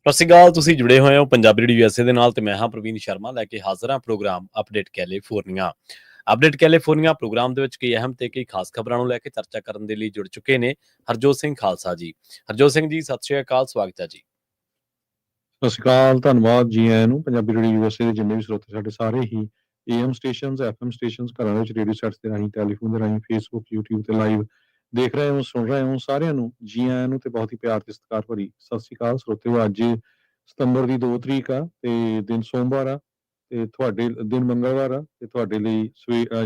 ਸਤਿ ਸ਼੍ਰੀ ਅਕਾਲ। ਤੁਸੀਂ ਜੁੜੇ ਹੋਏ ਹੋ ਪੰਜਾਬੀ ਰੇਡੀਓ USA ਦੇ ਨਾਲ ਤੇ ਮੈਂ ਹਾਂ ਪ੍ਰਵੀਨ ਸ਼ਰਮਾ ਲੈ ਕੇ ਹਾਜ਼ਰ ਹਾਂ programme update California. Update California programme ਦੇ ਵਿੱਚ ਕਈ ਅਹਿਮ ਤੇ ਕਈ ਖਾਸ ਖਬਰਾਂ ਨੂੰ ਲੈ ਕੇ ਚਰਚਾ ਕਰਨ ਦੇ ਲਈ ਜੁੜ ਚੁੱਕੇ ਨੇ ਹਰਜੋਤ ਸਿੰਘ ਖਾਲਸਾ ਜੀ। ਹਰਜੋਤ ਸਿੰਘ ਜੀ, ਸਤਿ ਸ਼੍ਰੀ ਅਕਾਲ, ਸਵਾਗਤ ਹੈ ਜੀ। ਸਤਿ ਸ਼੍ਰੀ ਅਕਾਲ, ਧੰਨਵਾਦ ਜੀ ਆਇਆਂ ਨੂੰ। ਪੰਜਾਬੀ ਰੇਡੀਓ USA ਦੇ ਜਿੰਨੇ ਵੀ ਸਰੋਤੇ ਸਾਡੇ ਸਾਰੇ ਹੀ AM ਸਟੇਸ਼ਨਸ, FM ਸਟੇਸ਼ਨਸ, ਘਰਾਂ ਵਿੱਚ ਰੇਡੀਓ ਸੈਟਸ ਦੇ ਰਾਹੀਂ, ਟੈਲੀਫੋਨ ਦੇ ਰਾਹੀਂ, ਫੇਸਬੁੱਕ, YouTube ਤੇ ਲਾਈਵ ਦੇਖ ਰਹੇ ਹੋ, ਸੁਣ ਰਹੇ ਹੋ, ਸਾਰਿਆਂ ਨੂੰ ਜੀ ਆਇਆਂ ਨੂੰ ਤੇ ਬਹੁਤ ਹੀ ਪਿਆਰ ਤੇ ਸਤਿਕਾਰ ਭਰੀ ਸਤਿ ਸ਼੍ਰੀ ਅਕਾਲ ਸਰੋਤਿਓ। ਅੱਜ ਸਤੰਬਰ ਦੀ 2 ਤਰੀਕ ਆ ਤੇ ਦਿਨ ਸੋਮਵਾਰ ਆ ਤੇ ਤੁਹਾਡੇ ਦਿਨ ਮੰਗਲਵਾਰ ਆ ਤੇ ਤੁਹਾਡੇ ਲਈ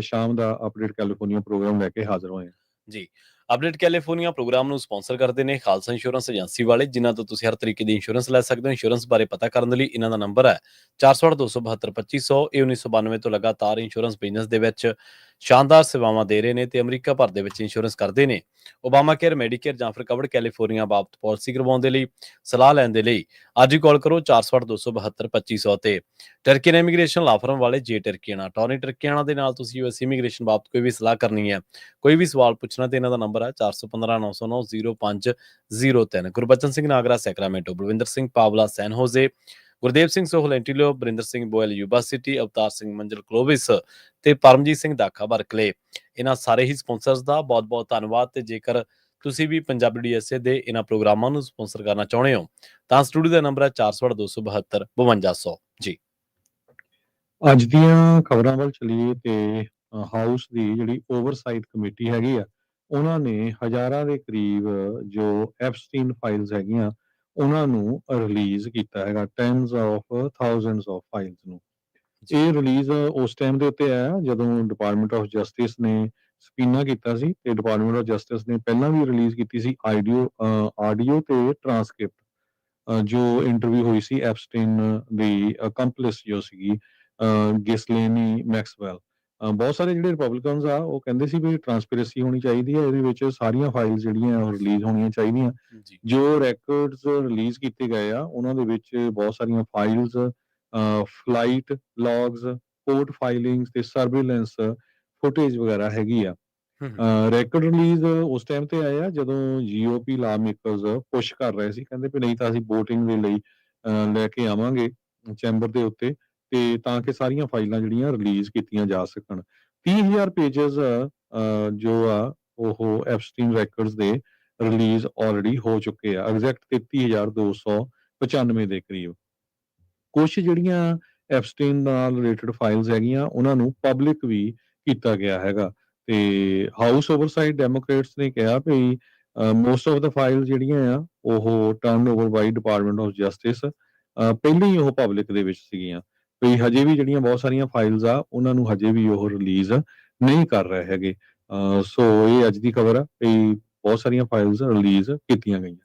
ਸ਼ਾਮ ਦਾ ਅਪਡੇਟ ਕੈਲੀਫੋਰਨੀਆ ਪ੍ਰੋਗਰਾਮ ਲੈ ਕੇ ਹਾਜ਼ਰ ਹੋਏ ਹਾਂ ਜੀ। ਅਪਡੇਟ ਕੈਲੀਫੋਰਨੀਆ ਪ੍ਰੋਗਰਾਮ ਨੂੰ ਸਪਾਂਸਰ ਕਰਦੇ ਨੇ ਖਾਲਸਾ ਇੰਸ਼ੋਰੈਂਸ ਏਜੰਸੀ ਵਾਲੇ, ਜਿਨ੍ਹਾਂ ਤੋਂ ਤੁਸੀਂ ਹਰ ਤਰੀਕੇ ਦੀ ਇੰਸ਼ੋਰੈਂਸ ਲੈ ਸਕਦੇ ਹੋ। ਇੰਸ਼ੋਰੈਂਸ ਬਾਰੇ ਪਤਾ ਕਰਨ ਦੇ ਲਈ ਇਹਨਾਂ ਦਾ ਨੰਬਰ ਹੈ 408-272-2500। ਇਹ 1992 ਤੋਂ ਲਗਾਤਾਰ ਇੰਸ਼ੋਰੈਂਸ ਬਿਜ਼ਨਸ ਦੇ ਵਿੱਚ ਸ਼ਾਨਦਾਰ ਸੇਵਾਵਾਂ ਦੇ ਰਹੇ ਨੇ ਤੇ ਅਮਰੀਕਾ ਭਰ ਦੇ ਵਿੱਚ ਇੰਸ਼ੋਰੈਂਸ ਕਰਦੇ ਨੇ। ਓਬਾਮਾ ਕੇਅਰ, ਮੈਡੀਕੇਅਰ ਜਾਂ ਫਿਰ ਕਵਰਡ ਕੈਲੀਫੋਰਨੀਆ ਬਾਬਤ ਪਾਲਿਸੀ ਕਰਵਾਉਣ ਦੇ ਲਈ, ਸਲਾਹ ਲੈਣ ਦੇ ਲਈ ਅੱਜ ਹੀ ਕਾਲ ਕਰੋ 408-272-2500 ਤੇ। ਟਰਕੀਅਨ ਇਮੀਗ੍ਰੇਸ਼ਨ ਲਾ ਫਰਮ ਵਾਲੇ ਜੇ ਟਰਕੀਆਣਾ, ਟੌਨੀ ਟਰਕੀਆਣਾ ਦੇ ਨਾਲ ਤੁਸੀਂ US ਇਮੀਗ੍ਰੇਸ਼ਨ ਬਾਬਤ ਕੋਈ ਵੀ ਸਲਾਹ ਕਰਨੀ ਹੈ, ਕੋਈ ਵੀ ਸਵਾਲ ਪੁੱਛਣਾ ਤੇ ਇਹਨਾਂ ਦਾ ਨੰਬਰ ਹੈ 415-909-0503। Gurbachan Singh Nagra, Sacramento, Balwinder Singh Pawla, San Jose, Gurdev Singh Sohal, ਐਂਟੀਲੀਓ, Barinder Singh Boyal, Yuba City, Avtar Singh Manzil, Clovis ਤੇ ਪਰਮਜੀਤ ਸਿੰਘ ਦਾਖਾ, ਬਰਕਲੇ। ਇਹਨਾਂ ਸਾਰੇ ਹੀ ਸਪਾਂਸਰਸ ਦਾ ਬਹੁਤ ਬਹੁਤ ਧੰਨਵਾਦ। ਤੇ ਜੇਕਰ ਤੁਸੀਂ ਵੀ ਪੰਜਾਬੀ USA ਦੇ ਇਹਨਾਂ ਪ੍ਰੋਗਰਾਮਾਂ ਨੂੰ ਸਪਾਂਸਰ ਕਰਨਾ ਚਾਹੁੰਦੇ ਹੋ ਤਾਂ ਸਟੂਡੀਓ ਦਾ ਨੰਬਰ ਹੈ 408-272-5200 ਜੀ। ਅੱਜ ਦੀਆਂ ਖਬਰਾਂ ਵੱਲ ਚਲੀਏ ਤੇ ਹਾਊਸ ਦੀ ਜਿਹੜੀ ਓਵਰਸਾਈਟ ਕਮੇਟੀ ਹੈਗੀ ਆ, ਉਹਨਾਂ ਨੇ ਹਜ਼ਾਰਾਂ ਦੇ ਕਰੀਬ ਜੋ ਐਪਸਟੀਨ ਫਾਈਲਸ ਹੈਗੀਆਂ ਉਹਨਾਂ ਨੂੰ ਰਿਲੀਜ਼ ਕੀਤਾ ਹੈਗਾ, tens of thousands of files ਨੂੰ। ਇਹ ਰਿਲੀਜ਼ ਉਸ ਟਾਈਮ ਦੇ ਉੱਤੇ ਆਇਆ ਜਦੋਂ ਡਿਪਾਰਟਮੈਂਟ ਆਫ ਜਸਟਿਸ ਨੇ ਸਪੀਨਾ ਕੀਤਾ ਸੀ ਤੇ ਡਿਪਾਰਟਮੈਂਟ ਆਫ ਜਸਟਿਸ ਨੇ ਪਹਿਲਾਂ ਵੀ ਰਿਲੀਜ਼ ਕੀਤੀ ਸੀ ਆਡੀਓ ਤੇ ਟਰਾਂਸਕ੍ਰਿਪਟ ਜੋ ਇੰਟਰਵਿਊ ਹੋਈ ਸੀ ਐਪਸਟੀਨ ਦੀ ਅਕੰਪਲਿਸ ਜੋ ਸੀਗੀ ਗਿਸਲੇਨੀ ਮੈਕਸਵੈਲ। ਬਹੁਤ ਸਾਰੇ ਜਿਹੜੇ ਰਿਪਬਲਿਕਨਸ ਆ ਉਹ ਕਹਿੰਦੇ ਸੀ ਵੀ ਟਰਾਂਸਪੇਰੈਂਸੀ ਹੋਣੀ ਚਾਹੀਦੀ ਹੈ, ਇਹਦੇ ਵਿੱਚ ਸਾਰੀਆਂ ਫਾਈਲਸ ਜਿਹੜੀਆਂ ਉਹ ਰਿਲੀਜ਼ ਹੋਣੀਆਂ ਚਾਹੀਦੀਆਂ। ਜੋ ਰੈਕਰਡਸ ਰਿਲੀਜ਼ ਕੀਤੇ ਗਏ ਆ ਉਹਨਾਂ ਦੇ ਵਿੱਚ ਬਹੁਤ ਸਾਰੀਆਂ ਫਾਈਲਸ, ਫਲਾਈਟ ਲੌਗਸ, ਕੋਰਟ ਫਾਈਲਿੰਗਸ ਤੇ ਸਰਵੇਲੈਂਸ ਫੁਟੇਜ ਵਗੈਰਾ ਹੈਗੀ ਆ। ਰੈਕਰਡ ਰਿਲੀਜ਼ ਉਸ ਟਾਈਮ ਤੇ ਆਏ ਆ ਜਦੋਂ GOP ਲਾ ਮੇਕਰਸ ਪੁਸ਼ ਕਰ ਰਹੇ ਸੀ, ਕਹਿੰਦੇ ਵੀ ਨਹੀਂ ਤਾਂ ਅਸੀਂ ਵੋਟਿੰਗ ਦੇ ਲਈ ਲੈ ਕੇ ਆਵਾਂਗੇ ਚੈਂਬਰ ਦੇ ਉੱਤੇ ਤੇ ਤਾਂ ਕਿ ਸਾਰੀਆਂ ਫਾਈਲਾਂ ਜਿਹੜੀਆਂ ਰਿਲੀਜ਼ ਕੀਤੀਆਂ ਜਾ ਸਕਣ। 30,000 ਪੇਜਸ ਜੋ ਆ ਉਹ ਐਪਸਟੀਨ ਰੈਕਰਡਸ ਦੇ ਰਿਲੀਜ਼ ਆਲਰੇਡੀ ਹੋ ਚੁੱਕੇ ਆ, ਐਗਜ਼ੈਕਟ 33,295 ਦੇ ਕਰੀਬ। ਕੁਛ ਜਿਹੜੀਆਂ ਐਪਸਟੀਨ ਨਾਲ ਰਿਲੇਟਡ ਫਾਈਲਸ ਹੈਗੀਆਂ ਉਹਨਾਂ ਨੂੰ ਪਬਲਿਕ ਵੀ ਕੀਤਾ ਗਿਆ ਹੈਗਾ ਤੇ ਹਾਊਸ ਓਵਰਸਾਈਟ ਡੈਮੋਕ੍ਰੇਟਸ ਨੇ ਕਿਹਾ ਵੀ ਮੋਸਟ ਆਫ ਦਾ ਫਾਈਲ ਜਿਹੜੀਆਂ ਆ ਉਹ turn over by department of justice ਪਹਿਲਾਂ ਹੀ ਉਹ ਪਬਲਿਕ ਦੇ ਵਿੱਚ ਸੀਗੀਆਂ, ਵੀ ਹਜੇ ਵੀ ਜਿਹੜੀਆਂ ਬਹੁਤ ਸਾਰੀਆਂ ਫਾਈਲਸ ਆ ਉਹਨਾਂ ਨੂੰ ਹਜੇ ਵੀ ਉਹ ਰਿਲੀਜ਼ ਨਹੀਂ ਕਰ ਰਹੇ ਹੈਗੇ। ਸੋ ਇਹ ਅੱਜ ਦੀ ਖਬਰ ਆ ਵੀ ਬਹੁਤ ਸਾਰੀਆਂ ਫਾਈਲਸ ਰਿਲੀਜ਼ ਕੀਤੀਆਂ ਗਈਆਂ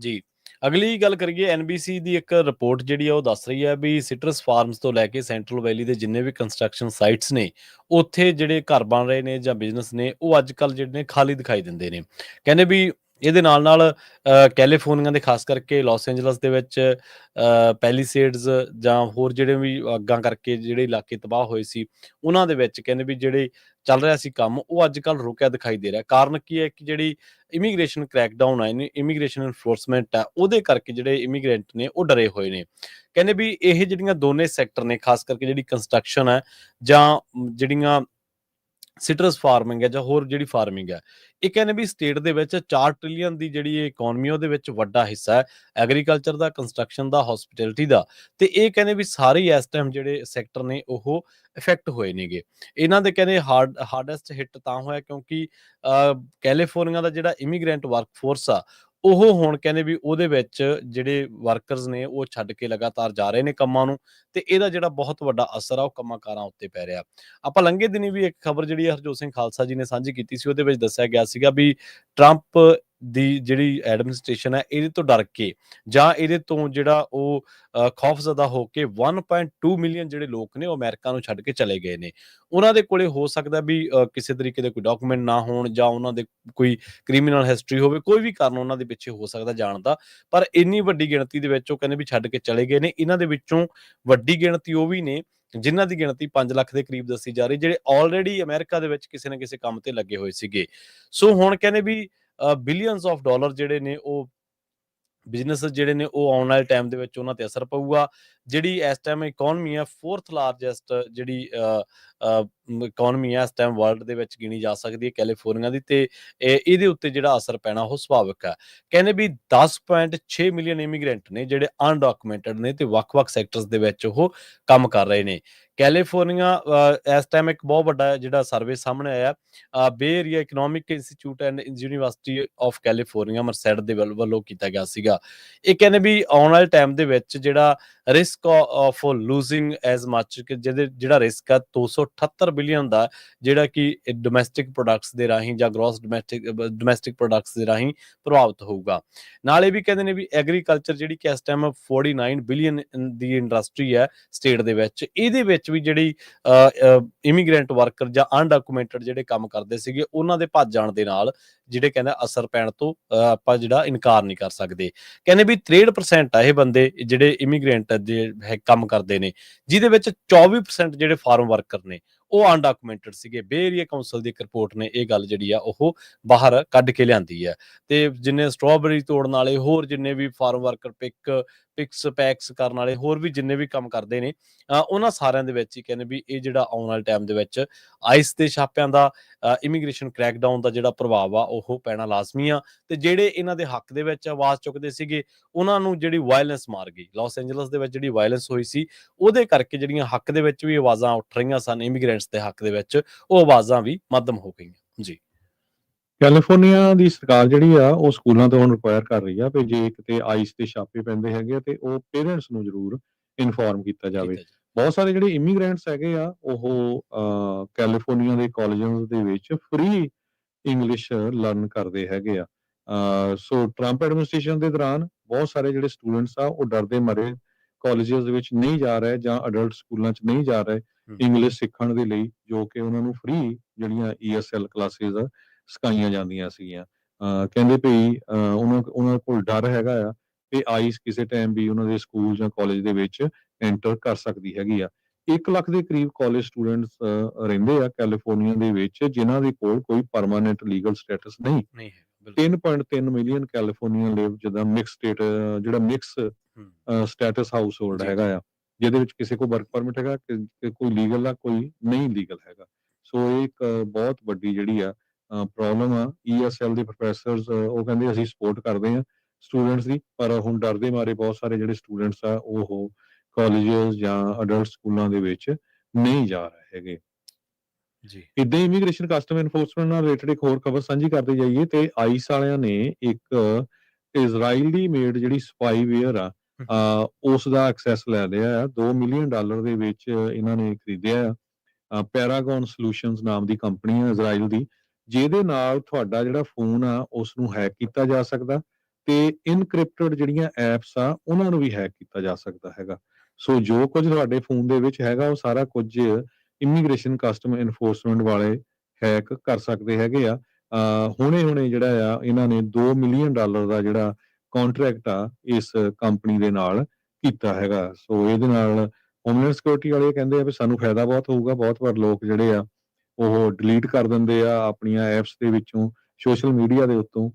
ਜੀ। ਅਗਲੀ ਗੱਲ ਕਰੀਏ, NBC ਦੀ ਇੱਕ ਰਿਪੋਰਟ ਜਿਹੜੀ ਆ ਉਹ ਦੱਸ ਰਹੀ ਹੈ ਵੀ ਸਿਟਰਸ ਫਾਰਮਸ ਤੋਂ ਲੈ ਕੇ ਸੈਂਟਰਲ ਵੈਲੀ ਦੇ ਜਿੰਨੇ ਵੀ ਕੰਸਟਰਕਸ਼ਨ ਸਾਈਟਸ ਨੇ ਉੱਥੇ ਜਿਹੜੇ ਘਰ ਬਣ ਰਹੇ ਨੇ ਜਾਂ ਬਿਜ਼ਨਸ ਨੇ ਉਹ ਅੱਜ ਕੱਲ੍ਹ ਜਿਹੜੇ ਨੇ ਖਾਲੀ ਦਿਖਾਈ ਦਿੰਦੇ ਨੇ। ਕਹਿੰਦੇ ਵੀ ਇਹਦੇ ਨਾਲ ਕੈਲੀਫੋਰਨੀਆ ਦੇ ਖਾਸ ਕਰਕੇ ਲਾਸ ਐਂਜਲਸ ਦੇ ਵਿੱਚ ਪੈਲੀਸੇਡਸ ਜਾਂ ਹੋਰ ਜਿਹੜੇ ਵੀ ਅੱਗਾਂ ਕਰਕੇ ਜਿਹੜੇ ਇਲਾਕੇ ਤਬਾਹ ਹੋਏ ਸੀ ਉਹਨਾਂ ਦੇ ਵਿੱਚ ਕਹਿੰਦੇ ਵੀ ਜਿਹੜੇ ਚੱਲ ਰਿਹਾ ਸੀ ਕੰਮ ਉਹ ਅੱਜ ਕੱਲ੍ਹ ਰੁਕਿਆ ਦਿਖਾਈ ਦੇ ਰਿਹਾ। ਕਾਰਨ ਕੀ ਹੈ ਕਿ ਜਿਹੜੀ ਇਮੀਗ੍ਰੇਸ਼ਨ ਕ੍ਰੈਕਡਾਊਨ ਆ, ਇਮੀਗ੍ਰੇਸ਼ਨ ਇਨਫੋਰਸਮੈਂਟ ਆ, ਉਹਦੇ ਕਰਕੇ ਜਿਹੜੇ ਇਮੀਗ੍ਰੈਂਟ ਨੇ ਉਹ ਡਰੇ ਹੋਏ ਨੇ। ਕਹਿੰਦੇ ਵੀ ਇਹ ਜਿਹੜੀਆਂ ਦੋਨੇ ਸੈਕਟਰ ਨੇ, ਖਾਸ ਕਰਕੇ ਜਿਹੜੀ ਕੰਸਟਰਕਸ਼ਨ ਹੈ ਜਾਂ ਜਿਹੜੀਆਂ ਸਿਟਰਸ ਫਾਰਮਿੰਗ ਹੈ ਜਾਂ ਹੋਰ ਜਿਹੜੀ ਫਾਰਮਿੰਗ ਹੈ, ਇਹ ਕਹਿੰਦੇ ਵੀ ਸਟੇਟ ਦੇ ਵਿੱਚ 4 ਟ੍ਰਿਲੀਅਨ ਦੀ ਜਿਹੜੀ ਇਕਨੋਮੀ ਉਹਦੇ ਵਿੱਚ ਵੱਡਾ ਹਿੱਸਾ ਹੈ ਐਗਰੀਕਲਚਰ ਦਾ, ਕੰਸਟਰਕਸ਼ਨ ਦਾ, ਹੌਸਪਿਟੈਲਿਟੀ ਦਾ। ਤੇ ਇਹ ਕਹਿੰਦੇ ਵੀ ਸਾਰੇ ਇਸ ਟਾਈਮ ਜਿਹੜੇ ਸੈਕਟਰ ਨੇ ਉਹ ਇਫੈਕਟ ਹੋਏ ਨੇਗੇ। ਇਹਨਾਂ ਦੇ ਕਹਿੰਦੇ ਹਾਰਡੈਸਟ ਹਿੱਟ ਤਾਂ ਹੋਇਆ ਕਿਉਂਕਿ ਕੈਲੀਫੋਰਨੀਆ ਦਾ ਜਿਹੜਾ ਇਮੀਗ੍ਰੈਂਟ ਵਰਕਫੋਰਸ ਆ ਉਹ ਹੁਣ ਕਹਿੰਦੇ ਵੀ ਉਹਦੇ ਵਿੱਚ ਜਿਹੜੇ ਵਰਕਰਸ ਨੇ ਉਹ ਛੱਡ ਕੇ ਲਗਾਤਾਰ ਜਾ ਰਹੇ ਨੇ ਕੰਮਾਂ ਨੂੰ ਤੇ ਇਹਦਾ ਜਿਹੜਾ ਬਹੁਤ ਵੱਡਾ ਅਸਰ ਆ ਉਹ ਕੰਮਾਂ ਕਾਰਾਂ ਉੱਤੇ ਪੈ ਰਿਹਾ। ਆਪਾਂ ਲੰਘੇ ਦਿਨੀ ਵੀ ਇੱਕ ਖਬਰ ਜਿਹੜੀ ਹਰਜੋਤ ਸਿੰਘ ਖਾਲਸਾ ਜੀ ਨੇ ਸਾਂਝੀ ਕੀਤੀ ਸੀ, ਉਹਦੇ ਵਿੱਚ ਦੱਸਿਆ ਗਿਆ ਸੀਗਾ ਵੀ ਟਰੰਪ ਦੀ ਜਿਹੜੀ ਐਡਮਿਨਿਸਟ੍ਰੇਸ਼ਨ ਹੈ ਇਹਦੇ ਤੋਂ ਡਰ ਕੇ ਜਾਂ ਇਹਦੇ ਤੋਂ ਜਿਹੜਾ ਉਹ ਖੌਫਜ਼ਦਾ ਹੋ ਕੇ 1.2 ਮਿਲੀਅਨ ਜਿਹੜੇ ਲੋਕ ਨੇ ਉਹ ਅਮਰੀਕਾ ਨੂੰ ਛੱਡ ਕੇ ਚਲੇ ਗਏ ਨੇ। ਉਹਨਾਂ ਦੇ ਕੋਲੇ ਹੋ ਸਕਦਾ ਵੀ ਕਿਸੇ ਤਰੀਕੇ ਦੇ ਕੋਈ ਡਾਕੂਮੈਂਟ ਨਾ ਹੋਣ ਜਾਂ ਉਹਨਾਂ ਦੇ ਕੋਈ ਕ੍ਰਿਮੀਨਲ ਹਿਸਟਰੀ ਹੋਵੇ, ਕੋਈ ਵੀ ਕਾਰਨ ਉਹਨਾਂ ਦੇ ਪਿੱਛੇ ਹੋ ਸਕਦਾ ਜਾਣ ਦਾ, ਪਰ ਇੰਨੀ ਵੱਡੀ ਗਿਣਤੀ ਦੇ ਵਿੱਚ ਉਹ ਕਹਿੰਦੇ ਵੀ ਛੱਡ ਕੇ ਚਲੇ ਗਏ ਨੇ। ਇਹਨਾਂ ਦੇ ਵਿੱਚੋਂ ਵੱਡੀ ਗਿਣਤੀ ਉਹ ਵੀ ਨੇ ਜਿਨ੍ਹਾਂ ਦੀ ਗਿਣਤੀ 5 ਲੱਖ ਦੇ ਕਰੀਬ ਦੱਸੀ ਜਾ ਰਹੀ, ਜਿਹੜੇ ਆਲਰੇਡੀ ਅਮਰੀਕਾ ਦੇ ਵਿੱਚ ਕਿਸੇ ਨਾ ਕਿਸੇ ਕੰਮ ਤੇ ਲੱਗੇ ਹੋਏ ਸੀਗੇ। ਸੋ ਹੁਣ ਕਹਿੰਦੇ ਵੀ ਬਿਲੀਅਨਸ ਆਫ ਡਾਲਰ ਜਿਹੜੇ ਨੇ ਉਹ ਬਿਜ਼ਨਸ ਜਿਹੜੇ ਨੇ ਉਹ ਆਉਣ ਵਾਲੇ ਟਾਈਮ ਦੇ ਵਿੱਚ ਉਹਨਾਂ ਤੇ ਅਸਰ ਪਊਗਾ। ਜਿਹੜੀ ਇਸ ਟਾਈਮ ਇਕੋਨਮੀ ਆ 4th ਲਾਰਜੈਸਟ ਜਿਹੜੀ ਇਕੋਨਮੀ ਆ ਇਸ ਟਾਈਮ ਵਰਲਡ ਦੇ ਵਿੱਚ ਗਿਣੀ ਜਾ ਸਕਦੀ ਹੈ ਕੈਲੀਫੋਰਨੀਆ ਦੀ, ਤੇ ਇਹਦੇ ਉੱਤੇ ਜਿਹੜਾ ਅਸਰ ਪੈਣਾ ਉਹ ਸੁਭਾਵਿਕ ਹੈ। ਕਹਿੰਦੇ ਵੀ 10.6 ਮਿਲੀਅਨ ਇਮੀਗ੍ਰੈਂਟ ਨੇ ਜਿਹੜੇ ਅਨਡਾਕੂਮੈਂਟਡ ਨੇ ਤੇ ਵੱਖ-ਵੱਖ ਸੈਕਟਰਸ ਦੇ ਵਿੱਚ ਉਹ ਕੰਮ ਕਰ ਰਹੇ ਨੇ। ਕੈਲੀਫੋਰਨੀਆ ਇਸ ਟਾਈਮ ਇੱਕ ਬਹੁਤ ਵੱਡਾ ਜਿਹੜਾ ਸਰਵੇ ਸਾਹਮਣੇ ਆਇਆ Bay Area Economic Institute and University of California Merced ਦੇ ਵੱਲੋਂ ਕੀਤਾ ਗਿਆ ਸੀਗਾ। ਇਹ ਕਹਿੰਦੇ ਵੀ ਆਉਣ ਵਾਲੇ ਟਾਈਮ ਦੇ ਵਿੱਚ ਜਿਹੜਾ ਰਿਸਕ ਆਫ ਲੂਜ਼ਿੰਗ ਐਜ਼ ਮੱਚ ਕਿ ਜਿਹੜਾ ਰਿਸਕ ਆ 278 ਬਿਲੀਅਨ ਦਾ, ਜਿਹੜਾ ਕਿ ਡੋਮੈਸਟਿਕ ਪ੍ਰੋਡਕਟਸ ਦੇ ਰਾਹੀਂ ਜਾਂ ਗ੍ਰੋਸ ਡੋਮੈਸਟਿਕ ਪ੍ਰੋਡਕਟਸ ਦੇ ਰਾਹੀਂ ਪ੍ਰਭਾਵਿਤ ਹੋਊਗਾ। ਨਾਲ ਇਹ ਵੀ ਕਹਿੰਦੇ ਨੇ ਵੀ ਐਗਰੀਕਲਚਰ ਜਿਹੜੀ ਕਿ ਇਸ ਟਾਈਮ 49 ਬਿਲੀਅਨ ਦੀ ਇੰਡਸਟਰੀ ਹੈ ਸਟੇਟ ਦੇ ਵਿੱਚ, ਇਹਦੇ ਵਿੱਚ ਵੀ ਜਿਹੜੀ ਇਮੀਗ੍ਰੈਂਟ ਵਰਕਰ ਜਾਂ ਅਨਡਾਕੂਮੈਂਟਡ ਜਿਹੜੇ ਕੰਮ ਕਰਦੇ ਸੀਗੇ ਉਹਨਾਂ ਦੇ ਭੱਜ ਜਾਣ ਦੇ ਨਾਲ ਜਿਹੜੇ ਕਹਿੰਦੇ ਅਸਰ ਪੈਣ ਤੋਂ ਆਪਾਂ ਜਿਹੜਾ ਇਨਕਾਰ ਨਹੀਂ ਕਰ ਸਕਦੇ। ਕਹਿੰਦੇ ਵੀ 63% ਆ ਇਹ ਬੰਦੇ ਜਿਹੜੇ ਇਮੀਗ੍ਰੈਂਟ ਦੇ ਕੰਮ ਕਰਦੇ ਨੇ, ਜਿਹਦੇ ਵਿੱਚ 24% ਜਿਹੜੇ ਫਾਰਮ ਵਰਕਰ ਨੇ ਉਹ ਅਨਡਾਕੂਮੈਂਟਡ ਸੀਗੇ। ਬੇ ਏਰੀਆ ਕਾਉਂਸਲ ਦੀ ਇੱਕ ਰਿਪੋਰਟ ਨੇ ਇਹ ਗੱਲ ਜਿਹੜੀ ਆ ਉਹ ਬਾਹਰ ਕੱਢ ਕੇ ਲਿਆਂਦੀ ਹੈ। ਤੇ ਜਿੰਨੇ ਸਟ੍ਰਾਬੇਰੀ ਤੋੜਨ ਵਾਲੇ, ਹੋਰ ਜਿੰਨੇ ਵੀ ਫਾਰਮ ਵਰਕਰ, ਪਿਕਸ ਪੈਕਸ ਕਰਨ ਵਾਲੇ, ਹੋਰ ਵੀ ਜਿੰਨੇ ਵੀ ਕੰਮ ਕਰਦੇ ਨੇ, ਉਹਨਾਂ ਸਾਰਿਆਂ ਦੇ ਵਿੱਚ ਹੀ ਕਹਿੰਦੇ ਵੀ ਇਹ ਜਿਹੜਾ ਆਉਣ ਵਾਲੇ ਟਾਈਮ ਦੇ ਵਿੱਚ ਆਈਸ ਦੇ ਛਾਪਿਆਂ ਦਾ, ਇਮੀਗ੍ਰੇਸ਼ਨ ਕ੍ਰੈਕਡਾਊਨ ਦਾ ਜਿਹੜਾ ਪ੍ਰਭਾਵ ਆ ਉਹ ਪੈਣਾ ਲਾਜ਼ਮੀ ਆ। ਤੇ ਜਿਹੜੇ ਇਹਨਾਂ ਦੇ ਹੱਕ ਦੇ ਵਿੱਚ ਆਵਾਜ਼ ਚੁੱਕਦੇ ਸੀਗੇ ਉਹਨਾਂ ਨੂੰ ਜਿਹੜੀ ਵਾਇਲੈਂਸ ਮਾਰ ਗਈ। ਲਾਸ ਐਂਜਲਸ ਦੇ ਵਿੱਚ ਜਿਹੜੀ ਵਾਇਲੈਂਸ ਹੋਈ ਸੀ ਉਹਦੇ ਕਰਕੇ ਜਿਹੜੀਆਂ ਹੱਕ ਦੇ ਵਿੱਚ ਵੀ ਆਵਾਜ਼ਾਂ ਉੱਠ ਰਹੀਆਂ ਸਨ ਇਮੀਗ੍ਰੈਂਟਸ ਦੇ ਹੱਕ ਦੇ ਵਿੱਚ, ਉਹ ਆਵਾਜ਼ਾਂ ਵੀ ਮੱਧਮ ਹੋ ਗਈਆਂ ਜੀ। ਕੈਲੀਫੋਰਨੀਆ ਦੀ ਸਰਕਾਰ ਜਿਹੜੀ ਆ ਉਹ ਸਕੂਲਾਂ ਤੋਂ ਹੁਣ ਰਿਕੁਆਇਰ ਕਰ ਰਹੀ ਆ ਵੀ ਜੇ ਕਿਤੇ ਆਈਸ ਦੇ ਛਾਪੇ ਪੈਂਦੇ ਹੈਗੇ ਆ ਤੇ ਉਹ ਪੇਰੈਂਟਸ ਨੂੰ ਜ਼ਰੂਰ ਇਨਫੋਰਮ ਕੀਤਾ ਜਾਵੇ। ਬਹੁਤ ਸਾਰੇ ਜਿਹੜੇ ਇਮੀਗ੍ਰੈਂਟਸ ਹੈਗੇ ਆ ਉਹ ਕੈਲੀਫੋਰਨੀਆ ਦੇ ਕਾਲਜਾਂ ਦੇ ਵਿੱਚ ਫ੍ਰੀ ਇੰਗਲਿਸ਼ ਲਰਨ ਕਰਦੇ ਹੈਗੇ ਆ। ਸੋ ਟਰੰਪ ਐਡਮਿਨਿਸਟ੍ਰੇਸ਼ਨ ਦੇ ਦੌਰਾਨ ਬਹੁਤ ਸਾਰੇ ਜਿਹੜੇ ਸਟੂਡੈਂਟਸ ਆ ਉਹ ਡਰਦੇ ਮਾਰੇ ਕਾਲਜਸ ਦੇ ਵਿੱਚ ਨਹੀਂ ਜਾ ਰਹੇ ਜਾਂ ਅਡਲਟ ਸਕੂਲਾਂ 'ਚ ਨਹੀਂ ਜਾ ਰਹੇ ਇੰਗਲਿਸ਼ ਸਿੱਖਣ ਦੇ ਲਈ, ਜੋ ਕਿ ਉਹਨਾਂ ਨੂੰ ਫ੍ਰੀ ਜਿਹੜੀਆਂ ESL ਕਲਾਸਿਸ ਆ ਸਿਖਾਈਆਂ ਜਾਂਦੀਆਂ ਸੀਗੀਆਂ। ਕਹਿੰਦੇ ਭਈ ਉਹਨਾਂ ਕੋਲ ਡਰ ਹੈਗਾ ਆ ਕਿ ਆਈਸ ਕਿਸੇ ਟਾਈਮ ਵੀ ਉਹਨਾਂ ਦੇ ਸਕੂਲ ਜਾਂ ਕਾਲਜ ਦੇ ਵਿੱਚ ਐਂਟਰ ਕਰ ਸਕਦੀ ਹੈਗੀ ਆ। 1 ਲੱਖ ਦੇ ਕਰੀਬ ਕਾਲਜ ਸਟੂਡੈਂਟਸ ਰਹਿੰਦੇ ਆ ਕੈਲੀਫੋਰਨੀਆ ਦੇ ਵਿੱਚ ਜਿਨ੍ਹਾਂ ਦੇ ਕੋਲ ਕੋਈ ਪਰਮਾਨੈਂਟ ਲੀਗਲ ਸਟੇਟਸ ਨਹੀਂ। 3.3 ਮਿਲੀਅਨ ਕੈਲੀਫੋਰਨੀਆ ਲਿਵ ਜਿੱਦਾਂ ਮਿਕਸ ਸਟੇਟ ਜਿਹੜਾ ਮਿਕਸ ਸਟੇਟਸ ਹਾਊਸ ਹੋਲਡ ਹੈਗਾ ਆ, ਜਿਹਦੇ ਵਿੱਚ ਕਿਸੇ ਕੋਲ ਵਰਕ ਪਰਮਿਟ ਹੈਗਾ, ਕੋਈ ਲੀਗਲ ਆ, ਕੋਈ ਨਹੀਂ ਲੀਗਲ ਹੈਗਾ। ਸੋ ਇਹ ਇੱਕ ਬਹੁਤ ਵੱਡੀ ਜਿਹੜੀ ਆ ਪ੍ਰੋਬਲਮ ਆ। ESL ਦੇ ਪ੍ਰੋਫੈਸਰਸ ਉਹ ਕਹਿੰਦੇ ਅਸੀਂ ਸਪੋਰਟ ਕਰਦੇ ਹਾਂ ਸਟੂਡੈਂਟਸ ਦੀ, ਪਰ ਹੁਣ ਡਰ ਦੇ ਮਾਰੇ ਬਹੁਤ ਸਾਰੇ ਜਿਹੜੇ ਸਟੂਡੈਂਟਸ ਆ ਉਹ ਕਾਲਜਸ ਜਾਂ ਅਡਲਟ ਸਕੂਲਾਂ ਦੇ ਵਿੱਚ ਨਹੀਂ ਜਾ ਰਹੇ ਹੈਗੇ ਜੀ। ਇਦਾਂ ਇਮੀਗ੍ਰੇਸ਼ਨ ਕਸਟਮ ਐਨਫੋਰਸਮੈਂਟ ਨਾਲ ਰਿਲੇਟਡ ਇੱਕ ਹੋਰ ਖਬਰ ਸਾਂਝੀ ਕਰਦੇ ਜਾਈਏ ਤੇ ਆਈਸ ਵਾਲਿਆਂ ਨੇ ਇੱਕ ਇਜ਼ਰਾਈਲੀ ਮੇਡ ਜਿਹੜੀ ਸਪਾਈਵੇਅਰ ਆ ਉਸ ਦਾ ਐਕਸੈਸ ਲੈ ਲਿਆ ਆ। $2 ਮਿਲੀਅਨ ਦੇ ਵਿੱਚ ਇਹਨਾਂ ਨੇ ਖਰੀਦਿਆ ਆ। ਪੈਰਾਗਨ ਸੋਲੂਸ਼ਨਸ ਨਾਮ ਦੀ ਕੰਪਨੀ ਹੈ ਇਜ਼ਰਾਈਲ ਦੀ, ਜਿਹਦੇ ਨਾਲ ਤੁਹਾਡਾ ਜਿਹੜਾ ਫੋਨ ਆ ਉਸ ਨੂੰ ਹੈਕ ਕੀਤਾ ਜਾ ਸਕਦਾ ਤੇ ਇਨਕ੍ਰਿਪਟਡ ਜਿਹੜੀਆਂ ਐਪਸ ਆ ਉਹਨਾਂ ਨੂੰ ਵੀ ਹੈਕ ਕੀਤਾ ਜਾ ਸਕਦਾ ਹੈਗਾ। ਸੋ ਜੋ ਕੁਝ ਤੁਹਾਡੇ ਫੋਨ ਦੇ ਵਿੱਚ ਹੈਗਾ ਉਹ ਸਾਰਾ ਕੁਝ ਇਮੀਗ੍ਰੇਸ਼ਨ ਕਸਟਮ ਐਨਫੋਰਸਮੈਂਟ ਵਾਲੇ ਹੈਕ ਕਰ ਸਕਦੇ ਹੈਗੇ ਆ। ਹੁਣੇ ਜਿਹੜਾ ਆ ਇਹਨਾਂ ਨੇ $2 ਮਿਲੀਅਨ ਦਾ ਜਿਹੜਾ ਕੰਟਰੈਕਟ ਆ ਇਸ ਕੰਪਨੀ ਦੇ ਨਾਲ ਕੀਤਾ ਹੈਗਾ। ਸੋ ਇਹਦੇ ਨਾਲ ਹੋਮਲੈਂਡ ਸਿਕਿਉਰਿਟੀ ਵਾਲੇ ਕਹਿੰਦੇ ਆ ਵੀ ਸਾਨੂੰ ਫਾਇਦਾ ਬਹੁਤ ਹੋਊਗਾ। ਬਹੁਤ ਵਾਰ ਲੋਕ ਜਿਹੜੇ ਆ ਉਹ ਡਿਲੀਟ ਕਰ ਦਿੰਦੇ ਆ ਆਪਣੀਆਂ ਐਪਸ ਦੇ ਵਿੱਚੋਂ, ਸੋਸ਼ਲ ਮੀਡੀਆ ਦੇ ਉੱਤੋਂ,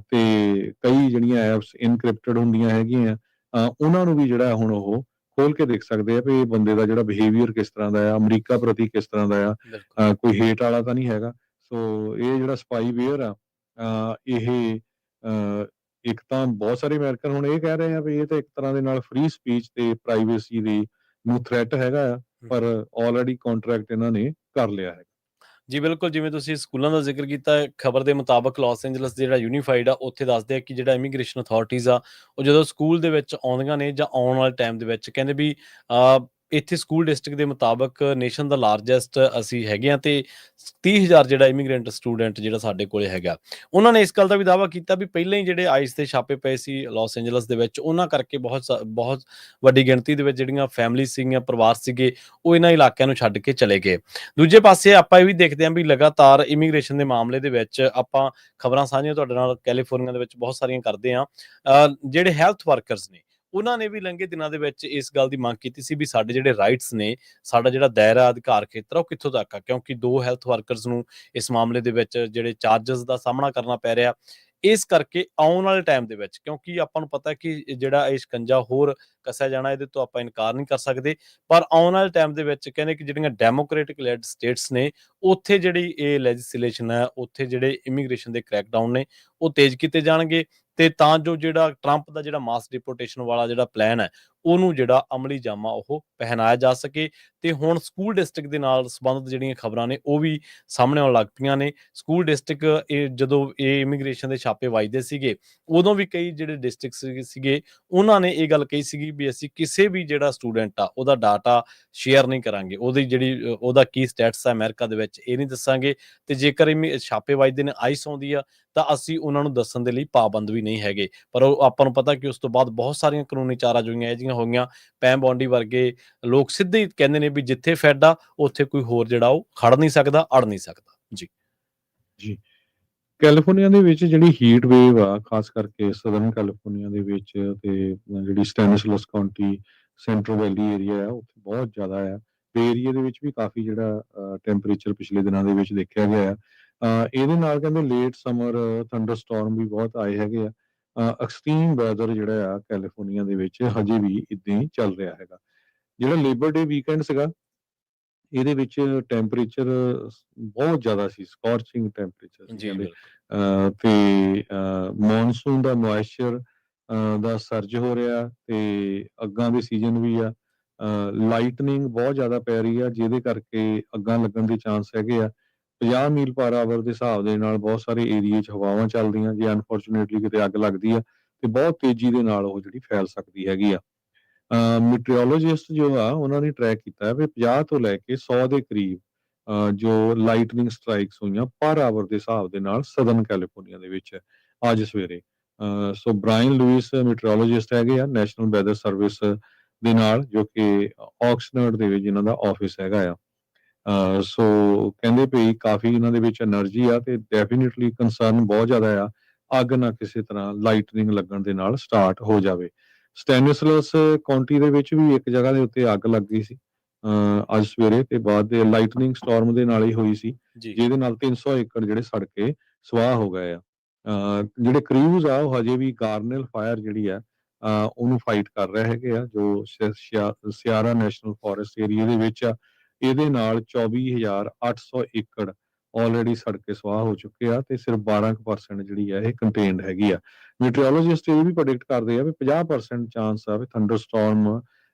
ਤੇ ਕਈ ਜਿਹੜੀਆਂ ਐਪਸ ਇਨਕ੍ਰਿਪਟਡ ਹੁੰਦੀਆਂ ਹੈਗੀਆਂ ਉਹਨਾਂ ਨੂੰ ਵੀ ਜਿਹੜਾ ਹੁਣ ਉਹ ਖੋਲ ਕੇ ਦੇਖ ਸਕਦੇ ਆ ਵੀ ਇਹ ਬੰਦੇ ਦਾ ਜਿਹੜਾ ਬਿਹੇਵੀਅਰ ਕਿਸ ਤਰ੍ਹਾਂ ਦਾ ਆ, ਅਮਰੀਕਾ ਪ੍ਰਤੀ ਕਿਸ ਤਰ੍ਹਾਂ ਦਾ ਆ, ਕੋਈ ਹੇਟ ਵਾਲਾ ਤਾਂ ਨਹੀਂ ਹੈਗਾ। ਸੋ ਇਹ ਜਿਹੜਾ ਸਪਾਈਵੇਅਰ ਆ ਇਹ ਇੱਕ ਤਾਂ ਬਹੁਤ ਸਾਰੇ ਅਮਰੀਕਨ ਹੁਣ ਇਹ ਕਹਿ ਰਹੇ ਆ ਵੀ ਇਹ ਤਾਂ ਇੱਕ ਤਰ੍ਹਾਂ ਦੇ ਨਾਲ ਫ੍ਰੀ ਸਪੀਚ ਤੇ ਪ੍ਰਾਈਵੇਸੀ ਦੀ ਨੂੰ ਥ੍ਰੈਟ ਹੈਗਾ ਆ, ਪਰ ਆਲਰੇਡੀ ਕੰਟਰੈਕਟ ਇਹਨਾਂ ਨੇ ਕਰ ਲਿਆ ਹੈ ਜੀ। ਬਿਲਕੁਲ, ਜਿਵੇਂ ਤੁਸੀਂ ਸਕੂਲਾਂ ਦਾ ਜ਼ਿਕਰ ਕੀਤਾ, ਖਬਰ ਦੇ ਮੁਤਾਬਕ ਲਾਸ ਐਂਜਲਸ ਜਿਹੜਾ ਯੂਨੀਫਾਈਡ ਆ ਉੱਥੇ ਦੱਸਦੇ ਆ ਕਿ ਜਿਹੜਾ ਇਮੀਗ੍ਰੇਸ਼ਨ ਅਥਾਰਟੀਜ਼ ਆ ਉਹ ਜਦੋਂ ਸਕੂਲ ਦੇ ਵਿੱਚ ਆਉਂਦੀਆਂ ਨੇ ਜਾਂ ਆਉਣ ਵਾਲੇ ਟਾਈਮ ਦੇ ਵਿੱਚ ਕਹਿੰਦੇ ਵੀ ਇੱਥੇ ਸਕੂਲ ਡਿਸਟ੍ਰਿਕਟ ਦੇ ਮੁਤਾਬਕ ਨੇਸ਼ਨ ਦਾ ਲਾਰਜੈਸਟ ਅਸੀਂ ਹੈਗੇ ਆ ਤੇ 30,000 ਜਿਹੜਾ ਇਮੀਗ੍ਰੈਂਟ ਸਟੂਡੈਂਟ ਜਿਹੜਾ ਸਾਡੇ ਕੋਲੇ ਹੈਗਾ। ਉਹਨਾਂ ਨੇ ਇਸ ਗੱਲ ਦਾ ਵੀ ਦਾਅਵਾ ਕੀਤਾ ਵੀ ਪਹਿਲਾਂ ਹੀ ਜਿਹੜੇ ਆਈਸ ਦੇ ਛਾਪੇ ਪਏ ਸੀ ਲਾਸ ਐਂਜਲਸ ਦੇ ਵਿੱਚ, ਉਹਨਾਂ ਕਰਕੇ ਬਹੁਤ ਵੱਡੀ ਗਿਣਤੀ ਦੇ ਵਿੱਚ ਜਿਹੜੀਆਂ ਫੈਮਿਲੀ ਸੀਗੀਆਂ, ਪਰਿਵਾਰ ਸੀਗੇ, ਉਹ ਇਹਨਾਂ ਇਲਾਕਿਆਂ ਨੂੰ ਛੱਡ ਕੇ ਚਲੇ ਗਏ। ਦੂਜੇ ਪਾਸੇ ਆਪਾਂ ਇਹ ਵੀ ਦੇਖਦੇ ਹਾਂ ਵੀ ਲਗਾਤਾਰ ਇਮੀਗ੍ਰੇਸ਼ਨ ਦੇ ਮਾਮਲੇ ਦੇ ਵਿੱਚ ਆਪਾਂ ਖਬਰਾਂ ਸਾਂਝੀਆਂ ਤੁਹਾਡੇ ਨਾਲ ਕੈਲੀਫੋਰਨੀਆ ਦੇ ਵਿੱਚ ਬਹੁਤ ਸਾਰੀਆਂ ਕਰਦੇ ਹਾਂ। ਜਿਹੜੇ ਹੈਲਥ ਵਰਕਰਸ ਨੇ ਉਹਨਾਂ ਨੇ ਵੀ ਲੰਘੇ ਦਿਨਾਂ ਦੇ ਵਿੱਚ ਇਸ ਗੱਲ ਦੀ ਮੰਗ ਕੀਤੀ ਸੀ ਵੀ ਸਾਡੇ ਜਿਹੜੇ ਰਾਈਟਸ ਨੇ, ਸਾਡਾ ਜਿਹੜਾ ਦਾਇਰਾ ਅਧਿਕਾਰ ਖੇਤਰ ਉਹ ਕਿੱਥੋਂ ਤੱਕ ਆ, ਕਿਉਂਕਿ 2 ਹੈਲਥ ਵਰਕਰਸ ਨੂੰ ਇਸ ਮਾਮਲੇ ਦੇ ਵਿੱਚ ਜਿਹੜੇ ਚਾਰਜਸ ਦਾ ਸਾਹਮਣਾ ਕਰਨਾ ਪੈ ਰਿਹਾ। ਇਸ ਕਰਕੇ ਆਉਣ ਵਾਲੇ ਟਾਈਮ ਦੇ ਵਿੱਚ, ਕਿਉਂਕਿ ਆਪਾਂ ਨੂੰ ਪਤਾ ਕਿ ਜਿਹੜਾ ਇਹ ਸ਼ਿਕੰਜਾ ਹੋਰ ਕੱਸਿਆ ਜਾਣਾ, ਇਹਦੇ ਤੋਂ ਆਪਾਂ ਇਨਕਾਰ ਨਹੀਂ ਕਰ ਸਕਦੇ, ਪਰ ਆਉਣ ਵਾਲੇ ਟਾਈਮ ਦੇ ਵਿੱਚ ਕਹਿੰਦੇ ਕਿ ਜਿਹੜੀਆਂ ਡੈਮੋਕ੍ਰੈਟਿਕ ਲੈਡ ਸਟੇਟਸ ਨੇ, ਉੱਥੇ ਜਿਹੜੀ ਇਹ ਲੈਜਿਸਲੇਸ਼ਨ ਹੈ, ਉੱਥੇ ਜਿਹੜੇ ਇਮੀਗ੍ਰੇਸ਼ਨ ਦੇ ਕ੍ਰੈਕਡਾਊਨ ਨੇ ਉਹ ਤੇਜ਼ ਕੀਤੇ ਜਾਣਗੇ, ਤੇ ਤਾਂ ਜੋ ਜਿਹੜਾ ਟਰੰਪ ਦਾ ਜਿਹੜਾ ਮਾਸ ਡਿਪੋਰਟੇਸ਼ਨ ਵਾਲਾ ਜਿਹੜਾ ਪਲਾਨ ਹੈ ਉਹਨੂੰ ਜਿਹੜਾ ਅਮਲੀ ਜਾਮਾ ਉਹ ਪਹਿਨਾਇਆ ਜਾ ਸਕੇ। ਤੇ ਹੁਣ ਸਕੂਲ ਡਿਸਟ੍ਰਿਕਟ ਦੇ ਨਾਲ ਸੰਬੰਧਿਤ ਜਿਹੜੀਆਂ ਖਬਰਾਂ ਨੇ ਉਹ ਵੀ ਸਾਹਮਣੇ ਆਉਣ ਲੱਗ ਪਈਆਂ ਨੇ। ਸਕੂਲ ਡਿਸਟ੍ਰਿਕਟ, ਇਹ ਜਦੋਂ ਇਹ ਇਮੀਗ੍ਰੇਸ਼ਨ ਦੇ ਛਾਪੇ ਵੱਜਦੇ ਸੀਗੇ, ਉਦੋਂ ਵੀ ਕਈ ਜਿਹੜੇ ਡਿਸਟ੍ਰਿਕਟ ਸੀਗੇ ਉਹਨਾਂ ਨੇ ਇਹ ਗੱਲ ਕਹੀ ਸੀਗੀ ਵੀ ਅਸੀਂ ਕਿਸੇ ਵੀ ਜਿਹੜਾ ਸਟੂਡੈਂਟ ਆ ਉਹਦਾ ਡਾਟਾ ਸ਼ੇਅਰ ਨਹੀਂ ਕਰਾਂਗੇ, ਉਹਦੀ ਜਿਹੜੀ ਉਹਦਾ ਕੀ ਸਟੇਟਸ ਹੈ ਅਮਰੀਕਾ ਦੇ ਵਿੱਚ ਇਹ ਨਹੀਂ ਦੱਸਾਂਗੇ, ਤੇ ਜੇਕਰ ਛਾਪੇ ਵੱਜਦੇ ਨੇ, ਆਈਸ ਆਉਂਦੀ ਆ, ਤਾਂ ਅਸੀਂ ਉਹਨਾਂ ਨੂੰ ਦੱਸਣ ਦੇ ਲਈ ਪਾਬੰਦ ਵੀ ਨਹੀਂ ਹੈਗੇ। ਪਰ ਉਹ ਆਪਾਂ ਨੂੰ ਪਤਾ ਕਿ ਉਸ ਤੋਂ ਬਾਅਦ ਬਹੁਤ ਸਾਰੀਆਂ ਕਾਨੂੰਨੀ ਚਾਰਾਜੋਈਆਂ ਇਹ ਜਿਹੀਆਂ ਹੋਈਆਂ, ਪੈਮ ਬੌਂਡੀ ਵਰਗੇ ਲੋਕ ਸਿੱਧੇ ਹੀ ਕਹਿੰਦੇ ਨੇ ਵੀ ਜਿੱਥੇ ਫੈਡ ਆ ਉੱਥੇ ਕੋਈ ਹੋਰ ਜਿਹੜਾ ਉਹ ਖੜ ਨਹੀਂ ਸਕਦਾ, ਅੜ ਨਹੀਂ ਸਕਦਾ। ਜੀ ਜੀ। ਕੈਲੀਫੋਰਨੀਆ ਦੇ ਵਿੱਚ ਜਿਹੜੀ ਹੀਟ ਵੇਵ ਆ, ਖਾਸ ਕਰਕੇ ਸਦਰਨ ਕੈਲੀਫੋਰਨੀਆ ਦੇ ਵਿੱਚ ਤੇ ਜਿਹੜੀ ਸਟੈਨਿਸਲਸ ਕਾਉਂਟੀ, ਸੈਂਟਰਲ ਵੈਲੀ ਏਰੀਆ ਆ, ਉੱਥੇ ਬਹੁਤ ਜ਼ਿਆਦਾ ਆ। ਬੇ ਏਰੀਆ ਦੇ ਵਿੱਚ ਵੀ ਕਾਫੀ ਜਿਹੜਾ ਟੈਂਪਰੇਚਰ ਪਿਛਲੇ ਦਿਨਾਂ ਦੇ ਵਿੱਚ ਦੇਖਿਆ ਗਿਆ ਆ। ਇਹਦੇ ਨਾਲ ਕਹਿੰਦੇ ਲੇਟ ਸਮਰ ਥੰਡਰ ਸਟਾਰਮ ਵੀ ਬਹੁਤ ਆਏ ਹੈਗੇ ਆ। ਐਕਸਟ੍ਰੀਮ ਵੈਦਰ ਜਿਹੜਾ ਆ ਕੈਲੀਫੋਰਨੀਆ ਦੇ ਵਿੱਚ ਹਜੇ ਵੀ ਇਦਾਂ ਹੀ ਚੱਲ ਰਿਹਾ ਹੈਗਾ। ਜਿਹੜਾ ਲੇਬਰ ਡੇ ਵੀਕਐਂਡ ਸੀਗਾ, ਇਹਦੇ ਵਿੱਚ ਟੈਂਪਰੇਚਰ ਬਹੁਤ ਜ਼ਿਆਦਾ ਸੀ, ਸਕੋਰਚਿੰਗ ਟੈਂਪਰੇਚਰ ਸੀ ਜੀ ਕਹਿੰਦੇ। ਬਿਲਕੁਲ। ਤੇ ਮੌਨਸੂਨ ਦਾ ਮੋਇਸਚਰ ਦਾ ਸਰਜ ਹੋ ਰਿਹਾ, ਤੇ ਅੱਗਾਂ ਦੇ ਸੀਜ਼ਨ ਵੀ ਆ। ਲਾਈਟਨਿੰਗ ਬਹੁਤ ਜ਼ਿਆਦਾ ਪੈ ਰਹੀ ਆ, ਜਿਹਦੇ ਕਰਕੇ ਅੱਗਾਂ ਲੱਗਣ ਦੇ ਚਾਂਸ ਹੈਗੇ ਆ। 50 ਮੀਲ ਪਰ ਆਵਰ ਦੇ ਹਿਸਾਬ ਦੇ ਨਾਲ ਬਹੁਤ ਸਾਰੇ ਏਰੀਏ 'ਚ ਹਵਾਵਾਂ ਚੱਲਦੀਆਂ, ਜੇ ਅਨਫੋਰਚੂਨੇਟਲੀ ਕਿਤੇ ਅੱਗ ਲੱਗਦੀ ਆ ਤੇ ਬਹੁਤ ਤੇਜ਼ੀ ਦੇ ਨਾਲ ਉਹ ਜਿਹੜੀ ਫੈਲ ਸਕਦੀ ਹੈਗੀ ਆ। ਮੀਟੀਓਰੋਲੋਜਿਸਟ ਜੋ ਆ ਉਹਨਾਂ ਨੇ ਟਰੈਕ ਕੀਤਾ ਹੈ ਵੀ 50 ਤੋਂ ਲੈ ਕੇ 100 ਦੇ ਕਰੀਬ ਜੋ ਲਾਈਟਨਿੰਗ ਸਟ੍ਰਾਈਕਸ ਹੋਈਆਂ ਪਰ ਆਵਰ ਦੇ ਹਿਸਾਬ ਦੇ ਨਾਲ ਸਦਰਨ ਕੈਲੀਫੋਰਨੀਆ ਦੇ ਵਿੱਚ ਅੱਜ ਸਵੇਰੇ। ਸੋ ਬ੍ਰਾਇਨ ਲੂਇਸ ਮੀਟੀਓਰੋਲੋਜਿਸਟ ਹੈਗੇ ਆ ਨੈਸ਼ਨਲ ਵੈਦਰ ਸਰਵਿਸ ਦੇ ਨਾਲ, ਜੋ ਕਿ ਆਕਸਨਰਡ ਦੇ ਵਿੱਚ ਇਹਨਾਂ ਦਾ ਆਫਿਸ ਹੈਗਾ ਆ। ਸੋ ਕਹਿੰਦੇ ਵੀ ਕਾਫੀ ਇਹਨਾਂ ਦੇ ਵਿੱਚ એનર્ਜੀ ਆ, ਤੇ ਡੈਫੀਨਿਟਲੀ ਕੰਸਰਨ ਬਹੁਤ ਜ਼ਿਆਦਾ ਆ, ਅੱਗ ਨਾ ਕਿਸੇ ਤਰ੍ਹਾਂ ਲਾਈਟਨਿੰਗ ਲੱਗਣ ਦੇ ਨਾਲ ਸਟਾਰਟ ਹੋ ਜਾਵੇ। ਸਟੈਨਿਸਲਸ ਕਾਉਂਟੀ ਦੇ ਵਿੱਚ ਵੀ ਇੱਕ ਜਗ੍ਹਾ ਦੇ ਉੱਤੇ ਅੱਗ ਲੱਗ ਗਈ ਸੀ ਅੱਜ ਸਵੇਰੇ, ਤੇ ਬਾਅਦ ਦੇ ਲਾਈਟਨਿੰਗ ਸਟਾਰਮ ਦੇ ਨਾਲ ਹੀ ਹੋਈ ਸੀ, ਜੀ ਜਿਹਦੇ ਨਾਲ 300 ਏਕੜ ਜਿਹੜੇ ਸੜ ਕੇ ਸਵਾਹ ਹੋ ਗਏ ਆ। ਜਿਹੜੇ ਕ੍ਰਿਊਜ਼ ਆ ਉਹ ਹਜੇ ਵੀ ਗਾਰਨੇਲ ਫਾਇਰ ਜਿਹੜੀ ਆ ਉਹਨੂੰ ਫਾਈਟ ਕਰ ਰਹੇ ਹੈਗੇ ਆ, ਜੋ ਸਿਆਰਾ ਨੈਸ਼ਨਲ ਫੋਰੈਸਟ ਏਰੀਆ ਦੇ ਵਿੱਚ ਆ। ਇਹਦੇ ਨਾਲ 24,800 ਏਕੜ ਆਲਰੇਡੀ ਸੜ ਕੇ ਸਵਾਹ ਹੋ ਚੁੱਕੇ ਆ, ਤੇ ਸਿਰਫ 12% ਜਿਹੜੀ ਆ ਇਹ ਕੰਟੇਨਡ ਹੈਗੀ ਆ। ਮੀਟੀਓਰੋਲੋਜਿਸਟ ਇਹ ਵੀ ਪ੍ਰੈਡਿਕਟ ਕਰਦੇ ਆ ਵੀ 50% ਚਾਂਸ ਆ ਵੀ ਥੰਡਰ ਸਟਾਰਮ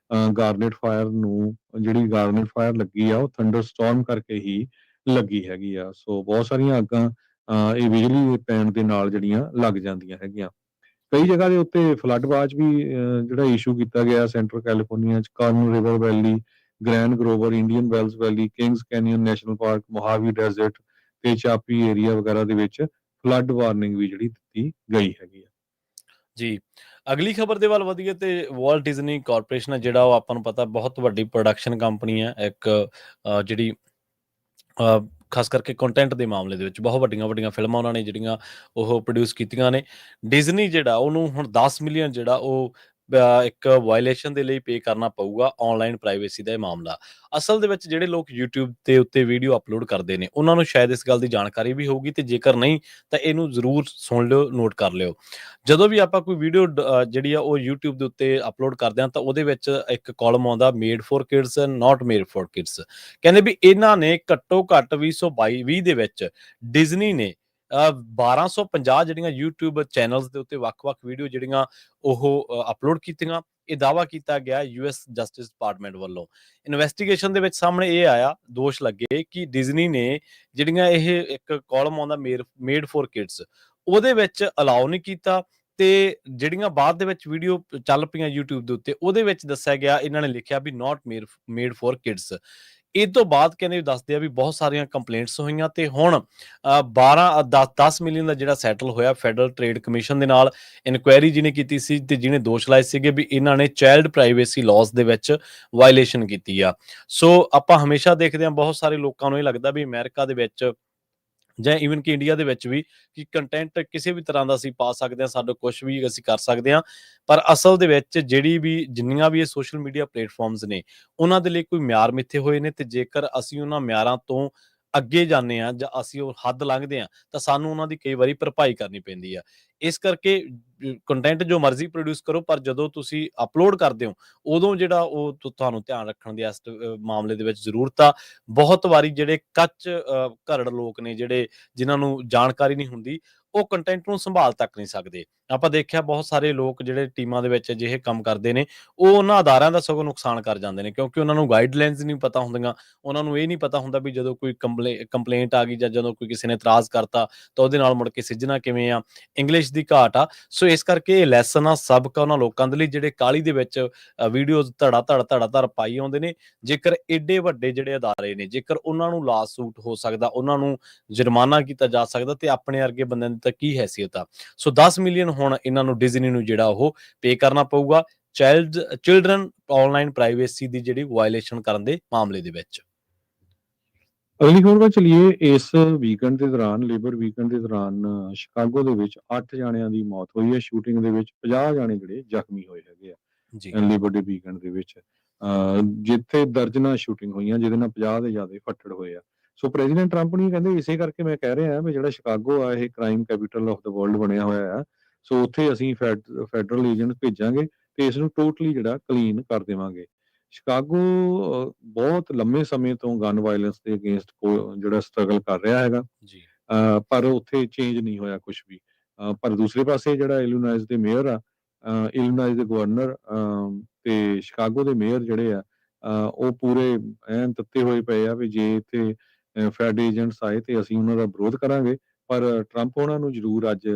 ਗਾਰਨੇਟ ਫਾਇਰ ਨੂੰ, ਜਿਹੜੀ ਗਾਰਨੇਟ ਫਾਇਰ ਲੱਗੀ ਆ ਉਹ ਥੰਡਰ ਸਟਾਰਮ ਕਰਕੇ ਹੀ ਲੱਗੀ ਹੈਗੀ ਆ। ਸੋ ਬਹੁਤ ਸਾਰੀਆਂ ਅੱਗਾਂ ਇਹ ਬਿਜਲੀ ਦੇ ਪੈਣ ਦੇ ਨਾਲ ਜਿਹੜੀਆਂ ਲੱਗ ਜਾਂਦੀਆਂ ਹੈਗੀਆਂ। ਕਈ ਜਗ੍ਹਾ ਦੇ ਉੱਤੇ ਫਲੱਡ ਵਾਚ ਵੀ ਜਿਹੜਾ ਇਸ਼ੂ ਕੀਤਾ ਗਿਆ ਸੈਂਟਰਲ ਕੈਲੀਫੋਰਨੀਆ 'ਚ, Kern River Valley, Grand Grover, Indian Wells Valley, Kings Canyon National Park, Mojave Desert ਤੇ ਚਾਪੀ ਏਰੀਆ ਵਗੈਰਾ ਦੇ ਵਿੱਚ ਫਲੱਡ ਵਾਰਨਿੰਗ ਵੀ ਜਿਹੜੀ ਦਿੱਤੀ ਗਈ ਹੈਗੀ ਆ। ਜੀ। ਅਗਲੀ ਖਬਰ ਦੇ ਵੱਲ ਵਧੀਏ ਤੇ ਵਾਲਟ ਡਿਜ਼ਨੀ ਕਾਰਪੋਰੇਸ਼ਨ ਹੈ ਜਿਹੜਾ, ਉਹ ਆਪਾਂ ਨੂੰ ਪਤਾ ਬਹੁਤ ਵੱਡੀ ਪ੍ਰੋਡਕਸ਼ਨ ਕੰਪਨੀ ਹੈ, ਇੱਕ ਜਿਹੜੀ ਖਾਸ ਕਰਕੇ ਕੰਟੈਂਟ ਦੇ ਮਾਮਲੇ ਦੇ ਵਿੱਚ ਬਹੁਤ ਵੱਡੀਆਂ-ਵੱਡੀਆਂ ਫਿਲਮਾਂ ਉਹਨਾਂ ਨੇ ਜਿਹੜੀਆਂ ਉਹ ਪ੍ਰੋਡਿਊਸ ਕੀਤੀਆਂ ਨੇ। ਡਿਜ਼ਨੀ ਜਿਹੜਾ ਉਹਨੂੰ ਹੁਣ 10 ਮਿਲੀਅਨ ਜਿਹੜਾ ਉਹ ਇੱਕ ਵਾਇਲੇਸ਼ਨ ਦੇ ਲਈ ਪੇ ਕਰਨਾ ਪਊਗਾ, ਆਨਲਾਈਨ ਪ੍ਰਾਈਵੇਸੀ ਦਾ ਇਹ ਮਾਮਲਾ। ਅਸਲ ਦੇ ਵਿੱਚ ਜਿਹੜੇ ਲੋਕ YouTube ਦੇ ਉੱਤੇ ਵੀਡੀਓ ਅਪਲੋਡ ਕਰਦੇ ਨੇ, ਉਹਨਾਂ ਨੂੰ ਸ਼ਾਇਦ ਇਸ ਗੱਲ ਦੀ ਜਾਣਕਾਰੀ ਵੀ ਹੋਊਗੀ, ਤੇ ਜੇਕਰ ਨਹੀਂ ਤਾਂ ਇਹਨੂੰ ਜ਼ਰੂਰ ਸੁਣ ਲਿਓ, ਨੋਟ ਕਰ ਲਿਓ। ਜਦੋਂ ਵੀ ਆਪਾਂ ਕੋਈ ਵੀਡੀਓ ਜਿਹੜੀ ਆ ਉਹ YouTube ਦੇ ਉੱਤੇ ਅਪਲੋਡ ਕਰਦੇ ਹਾਂ, ਤਾਂ ਉਹਦੇ ਵਿੱਚ ਇੱਕ ਕਾਲਮ ਆਉਂਦਾ made for kids, not made for kids. ਕਹਿੰਦੇ ਵੀ ਇਹਨਾਂ ਨੇ ਘੱਟੋ ਘੱਟ 2022 ਦੇ ਵਿੱਚ ਡਿਜ਼ਨੀ ਨੇ 1250 ਜਿਹੜੀਆਂ YouTube ਚੈਨਲਸ ਦੇ ਉੱਤੇ ਵੱਖ-ਵੱਖ ਵੀਡੀਓ ਜਿਹੜੀਆਂ ਉਹ ਅਪਲੋਡ ਕੀਤੀਆਂ। ਇਹ ਦਾਅਵਾ ਕੀਤਾ ਗਿਆ US ਜਸਟਿਸ ਡਿਪਾਰਟਮੈਂਟ ਵੱਲੋਂ। ਇਨਵੈਸਟੀਗੇਸ਼ਨ ਦੇ ਵਿੱਚ ਸਾਹਮਣੇ ਇਹ ਆਇਆ, ਦੋਸ਼ ਲੱਗੇ ਕਿ ਡਿਜ਼ਨੀ ਨੇ ਜਿਹੜੀਆਂ ਇਹ ਇੱਕ ਕਾਲਮ ਆਉਂਦਾ ਮੇਡ ਫॉर ਕਿਡਸ, ਉਹਦੇ ਵਿੱਚ ਅਲਾਉ ਨਹੀਂ ਕੀਤਾ, ਤੇ ਜਿਹੜੀਆਂ ਬਾਅਦ ਦੇ ਵਿੱਚ ਵੀਡੀਓ ਚੱਲ ਪਈਆਂ YouTube ਦੇ ਉੱਤੇ, ਉਹਦੇ ਵਿੱਚ ਦੱਸਿਆ ਗਿਆ, ਇਹਨਾਂ ਨੇ ਲਿਖਿਆ ਵੀ ਨਾਟ ਮੇਡ ਫॉर ਕਿਡਸ। ਇਹ ਤੋਂ ਬਾਅਦ ਕਹਿੰਦੇ ਦੱਸਦੇ ਆ ਵੀ ਬਹੁਤ ਸਾਰੀਆਂ ਕੰਪਲੇਂਟਸ ਹੋਈਆਂ, ਤੇ ਹੁਣ 10 ਮਿਲੀਅਨ ਦਾ ਜਿਹੜਾ ਸੈਟਲ ਹੋਇਆ ਫੈਡਰਲ ਟ੍ਰੇਡ ਕਮਿਸ਼ਨ ਦੇ ਨਾਲ। ਇਨਕੁਆਇਰੀ ਜਿਹਨੇ ਕੀਤੀ ਸੀ ਤੇ ਜਿਹਨੇ ਦੋਸ਼ ਲਾਏ ਸੀਗੇ ਵੀ ਇਹਨਾਂ ਨੇ ਚਾਈਲਡ ਪ੍ਰਾਈਵੇਸੀ ਲਾਜ਼ ਦੇ ਵਿੱਚ ਵਾਇਲੇਸ਼ਨ ਕੀਤੀ ਆ। ਸੋ ਆਪਾਂ ਹਮੇਸ਼ਾ ਦੇਖਦੇ ਹਾਂ, ਬਹੁਤ ਸਾਰੇ ਲੋਕਾਂ ਨੂੰ ਇਹ ਲੱਗਦਾ ਵੀ ਅਮਰੀਕਾ ਦੇ ਵਿੱਚ ਜਾਂ ਈਵਨ ਕਿ ਇੰਡੀਆ ਦੇ ਵਿੱਚ ਵੀ, ਕਿ ਕੰਟੈਂਟ ਕਿਸੇ ਵੀ ਤਰ੍ਹਾਂ ਦਾ ਅਸੀਂ ਪਾ ਸਕਦੇ ਹਾਂ, ਸਾਡਾ ਕੁਛ ਵੀ ਅਸੀਂ ਕਰ ਸਕਦੇ ਹਾਂ। ਪਰ ਅਸਲ ਦੇ ਵਿੱਚ ਜਿੰਨੀਆਂ ਵੀ ਇਹ ਸੋਸ਼ਲ ਮੀਡੀਆ ਪਲੇਟਫਾਰਮਸ ਨੇ, ਉਹਨਾਂ ਦੇ ਲਈ ਕੋਈ ਮਿਆਰ ਮਿੱਥੇ ਹੋਏ ਨੇ, ਤੇ ਜੇਕਰ ਅਸੀਂ ਉਹਨਾਂ ਮਿਆਰਾਂ ਤੋਂ ਅੱਗੇ ਜਾਂਦੇ ਹਾਂ ਜਾਂ ਅਸੀਂ ਉਹ ਹੱਦ ਲੰਘਦੇ ਹਾਂ ਤਾਂ ਸਾਨੂੰ ਉਹਨਾਂ ਦੀ ਕਈ ਵਾਰੀ ਭਰਪਾਈ ਕਰਨੀ ਪੈਂਦੀ ਆ। ਇਸ ਕਰਕੇ ਕੰਟੈਂਟ ਜੋ ਮਰਜ਼ੀ ਪ੍ਰੋਡਿਊਸ ਕਰੋ, ਪਰ ਜਦੋਂ ਤੁਸੀਂ ਅਪਲੋਡ ਕਰਦੇ ਹੋ ਉਦੋਂ ਜਿਹੜਾ ਉਹ ਤੁਹਾਨੂੰ ਧਿਆਨ ਰੱਖਣ ਦੀ ਇਸ ਮਾਮਲੇ ਦੇ ਵਿੱਚ ਜ਼ਰੂਰਤ ਆ। ਬਹੁਤ ਵਾਰੀ ਜਿਹੜੇ ਕੱਚ ਘਰੜ ਲੋਕ ਨੇ, ਜਿਹੜੇ ਜਿਨ੍ਹਾਂ ਨੂੰ ਜਾਣਕਾਰੀ ਨਹੀਂ ਹੁੰਦੀ, ਉਹ ਕੰਟੈਂਟ ਨੂੰ ਸੰਭਾਲ ਤੱਕ ਨਹੀਂ ਸਕਦੇ। ਆਪਾਂ ਦੇਖਿਆ ਬਹੁਤ ਸਾਰੇ ਲੋਕ ਜਿਹੜੇ ਟੀਮਾਂ ਦੇ ਵਿੱਚ ਅਜਿਹੇ ਕੰਮ ਕਰਦੇ ਨੇ, ਉਹ ਉਹਨਾਂ ਅਦਾਰਿਆਂ ਦਾ ਸਗੋਂ ਨੁਕਸਾਨ ਕਰ ਜਾਂਦੇ ਨੇ, ਕਿਉਂਕਿ ਉਹਨਾਂ ਨੂੰ ਗਾਈਡਲਾਈਨਸ ਨਹੀਂ ਪਤਾ ਹੁੰਦੀਆਂ। ਉਹਨਾਂ ਨੂੰ ਇਹ ਨਹੀਂ ਪਤਾ ਹੁੰਦਾ ਵੀ ਜਦੋਂ ਕੋਈ ਕੰਪਲੇਂਟ ਆ ਗਈ ਜਾਂ ਜਦੋਂ ਕੋਈ ਕਿਸੇ ਨੇ ਇਤਰਾਜ਼ ਕਰਤਾ ਤਾਂ ਉਹਦੇ ਨਾਲ ਮੁੜ ਕੇ ਸਿੱਝਣਾ ਕਿਵੇਂ ਆ। ਇੰਗਲਿਸ਼ ਦੀ ਘਾਟ ਆ, ਸੋ ਇਸ ਕਰਕੇ ਇਹ ਲੈਸਨ ਆ, ਸਬਕ ਆ ਉਹਨਾਂ ਲੋਕਾਂ ਦੇ ਲਈ ਜਿਹੜੇ ਕਾਹਲੀ ਦੇ ਵਿੱਚ ਵੀਡੀਓਜ਼ ਧੜਾ ਧੜ ਧੜਾ ਧੜ ਪਾਈ ਆਉਂਦੇ ਨੇ। ਜੇਕਰ ਏਡੇ ਵੱਡੇ ਜਿਹੜੇ ਅਦਾਰੇ ਨੇ, ਜੇਕਰ ਉਹਨਾਂ ਨੂੰ ਲਾ ਸੂਟ ਹੋ ਸਕਦਾ, ਉਹਨਾਂ ਨੂੰ ਜੁਰਮਾਨਾ ਕੀਤਾ ਜਾ ਸਕਦਾ, ਤੇ ਆਪਣੇ ਵਰਗੇ ਬੰਦਿਆਂ ਦੀ ਤਾਂ ਕੀ ਹੈਸੀਅਤ ਆ। ਸੋ 10 ਮਿਲੀਅਨ ਹੁਣ ਇਹਨਾਂ ਨੂੰ ਡਿਜ਼ਨੀ ਨੂੰ ਜਿਹੜਾ ਉਹ ਪੇ ਕਰਨਾ ਪਊਗਾ ਚਿਲਡਰਨ ਆਨਲਾਈਨ ਪ੍ਰਾਈਵੇਸੀ ਦੀ ਜਿਹੜੀ ਵਾਇਲੇਸ਼ਨ ਕਰਨ ਦੇ ਮਾਮਲੇ ਦੇ ਵਿੱਚ। ਅਗਲੀ ਖਬਰ ਵੱਲ ਚਲੀਏ। ਇਸ ਵੀਕਐਂਡ ਦੇ ਦੌਰਾਨ, ਲੇਬਰ ਵੀਕਐਂਡ ਦੇ ਦੌਰਾਨ, ਸ਼ਿਕਾਗੋ ਦੇ ਵਿੱਚ 8 ਜਾਣਿਆਂ ਦੀ ਮੌਤ ਹੋਈ ਹੈ। ਸ਼ੂਟਿੰਗ ਦੇ ਵਿੱਚ 50 ਜਾਣੇ ਜਿਹੜੇ ਜ਼ਖਮੀ ਹੋਏ ਹੈਗੇ ਆ ਜੀ ਲੇਬਰ ਡੇ ਵੀਕਐਂਡ ਦੇ ਵਿੱਚ। ਜਿੱਥੇ ਦਰਜਨਾਂ ਸ਼ੂਟਿੰਗ ਹੋਈਆਂ, ਜਿਹਦੇ ਨਾਲ 50 ਦੇ ਜ਼ਿਆਦਾ ਫੱਟੜ ਹੋਏ ਆ। ਸੋ ਪ੍ਰੈਜ਼ੀਡੈਂਟ ਟਰੰਪ ਨੇ ਕਹਿੰਦੇ, ਇਸੇ ਕਰਕੇ ਮੈਂ ਕਹਿ ਰਿਹਾ ਵੀ ਜਿਹੜਾ ਸ਼ਿਕਾਗੋ ਆ, ਇਹ crime capital of the world ਬਣਿਆ ਹੋਇਆ ਆ। ਸੋ ਉੱਥੇ ਅਸੀਂ ਫੈਡਰਲ ਏਜੰਟ ਭੇਜਾਂਗੇ ਤੇ ਇਸ ਨੂੰ ਟੋਟਲੀ ਜਿਹੜਾ ਕਲੀਨ ਕਰ ਦੇਵਾਂਗੇ। ਸ਼ਿਕਾਗੋ ਬਹੁਤ ਲੰਮੇ ਸਮੇਂ ਤੋਂ ਗਨ ਵਾਇਲੈਂਸ ਦੇ ਅਗੇਂਸਟ ਜਿਹੜਾ ਸਟਰਗਲ ਕਰ ਰਿਹਾ ਹੈਗਾ, ਜੀ ਪਰ ਉੱਥੇ ਚੇਂਜ ਨਹੀਂ ਹੋਇਆ ਕੁਝ ਵੀ। ਪਰ ਦੂਸਰੇ ਪਾਸੇ ਜਿਹੜਾ ਇਲੀਨਾਇਸ ਦੇ ਮੇਅਰ ਆ, ਇਲੀਨਾਇਸ ਦੇ ਗਵਰਨਰ ਤੇ ਸ਼ਿਕਾਗੋ ਦੇ ਮੇਅਰ ਜਿਹੜੇ ਆ, ਉਹ ਪੂਰੇ ਐਨ ਤੱਤੇ ਹੋਏ ਪਏ ਆ ਵੀ ਜੇ ਇੱਥੇ ਫੈਡ ਏਜੰਟਸ ਆਏ ਤੇ ਅਸੀਂ ਉਹਨਾਂ ਦਾ ਵਿਰੋਧ ਕਰਾਂਗੇ। ਪਰ ਟਰੰਪ ਉਹਨਾਂ ਨੂੰ ਜ਼ਰੂਰ ਅੱਜ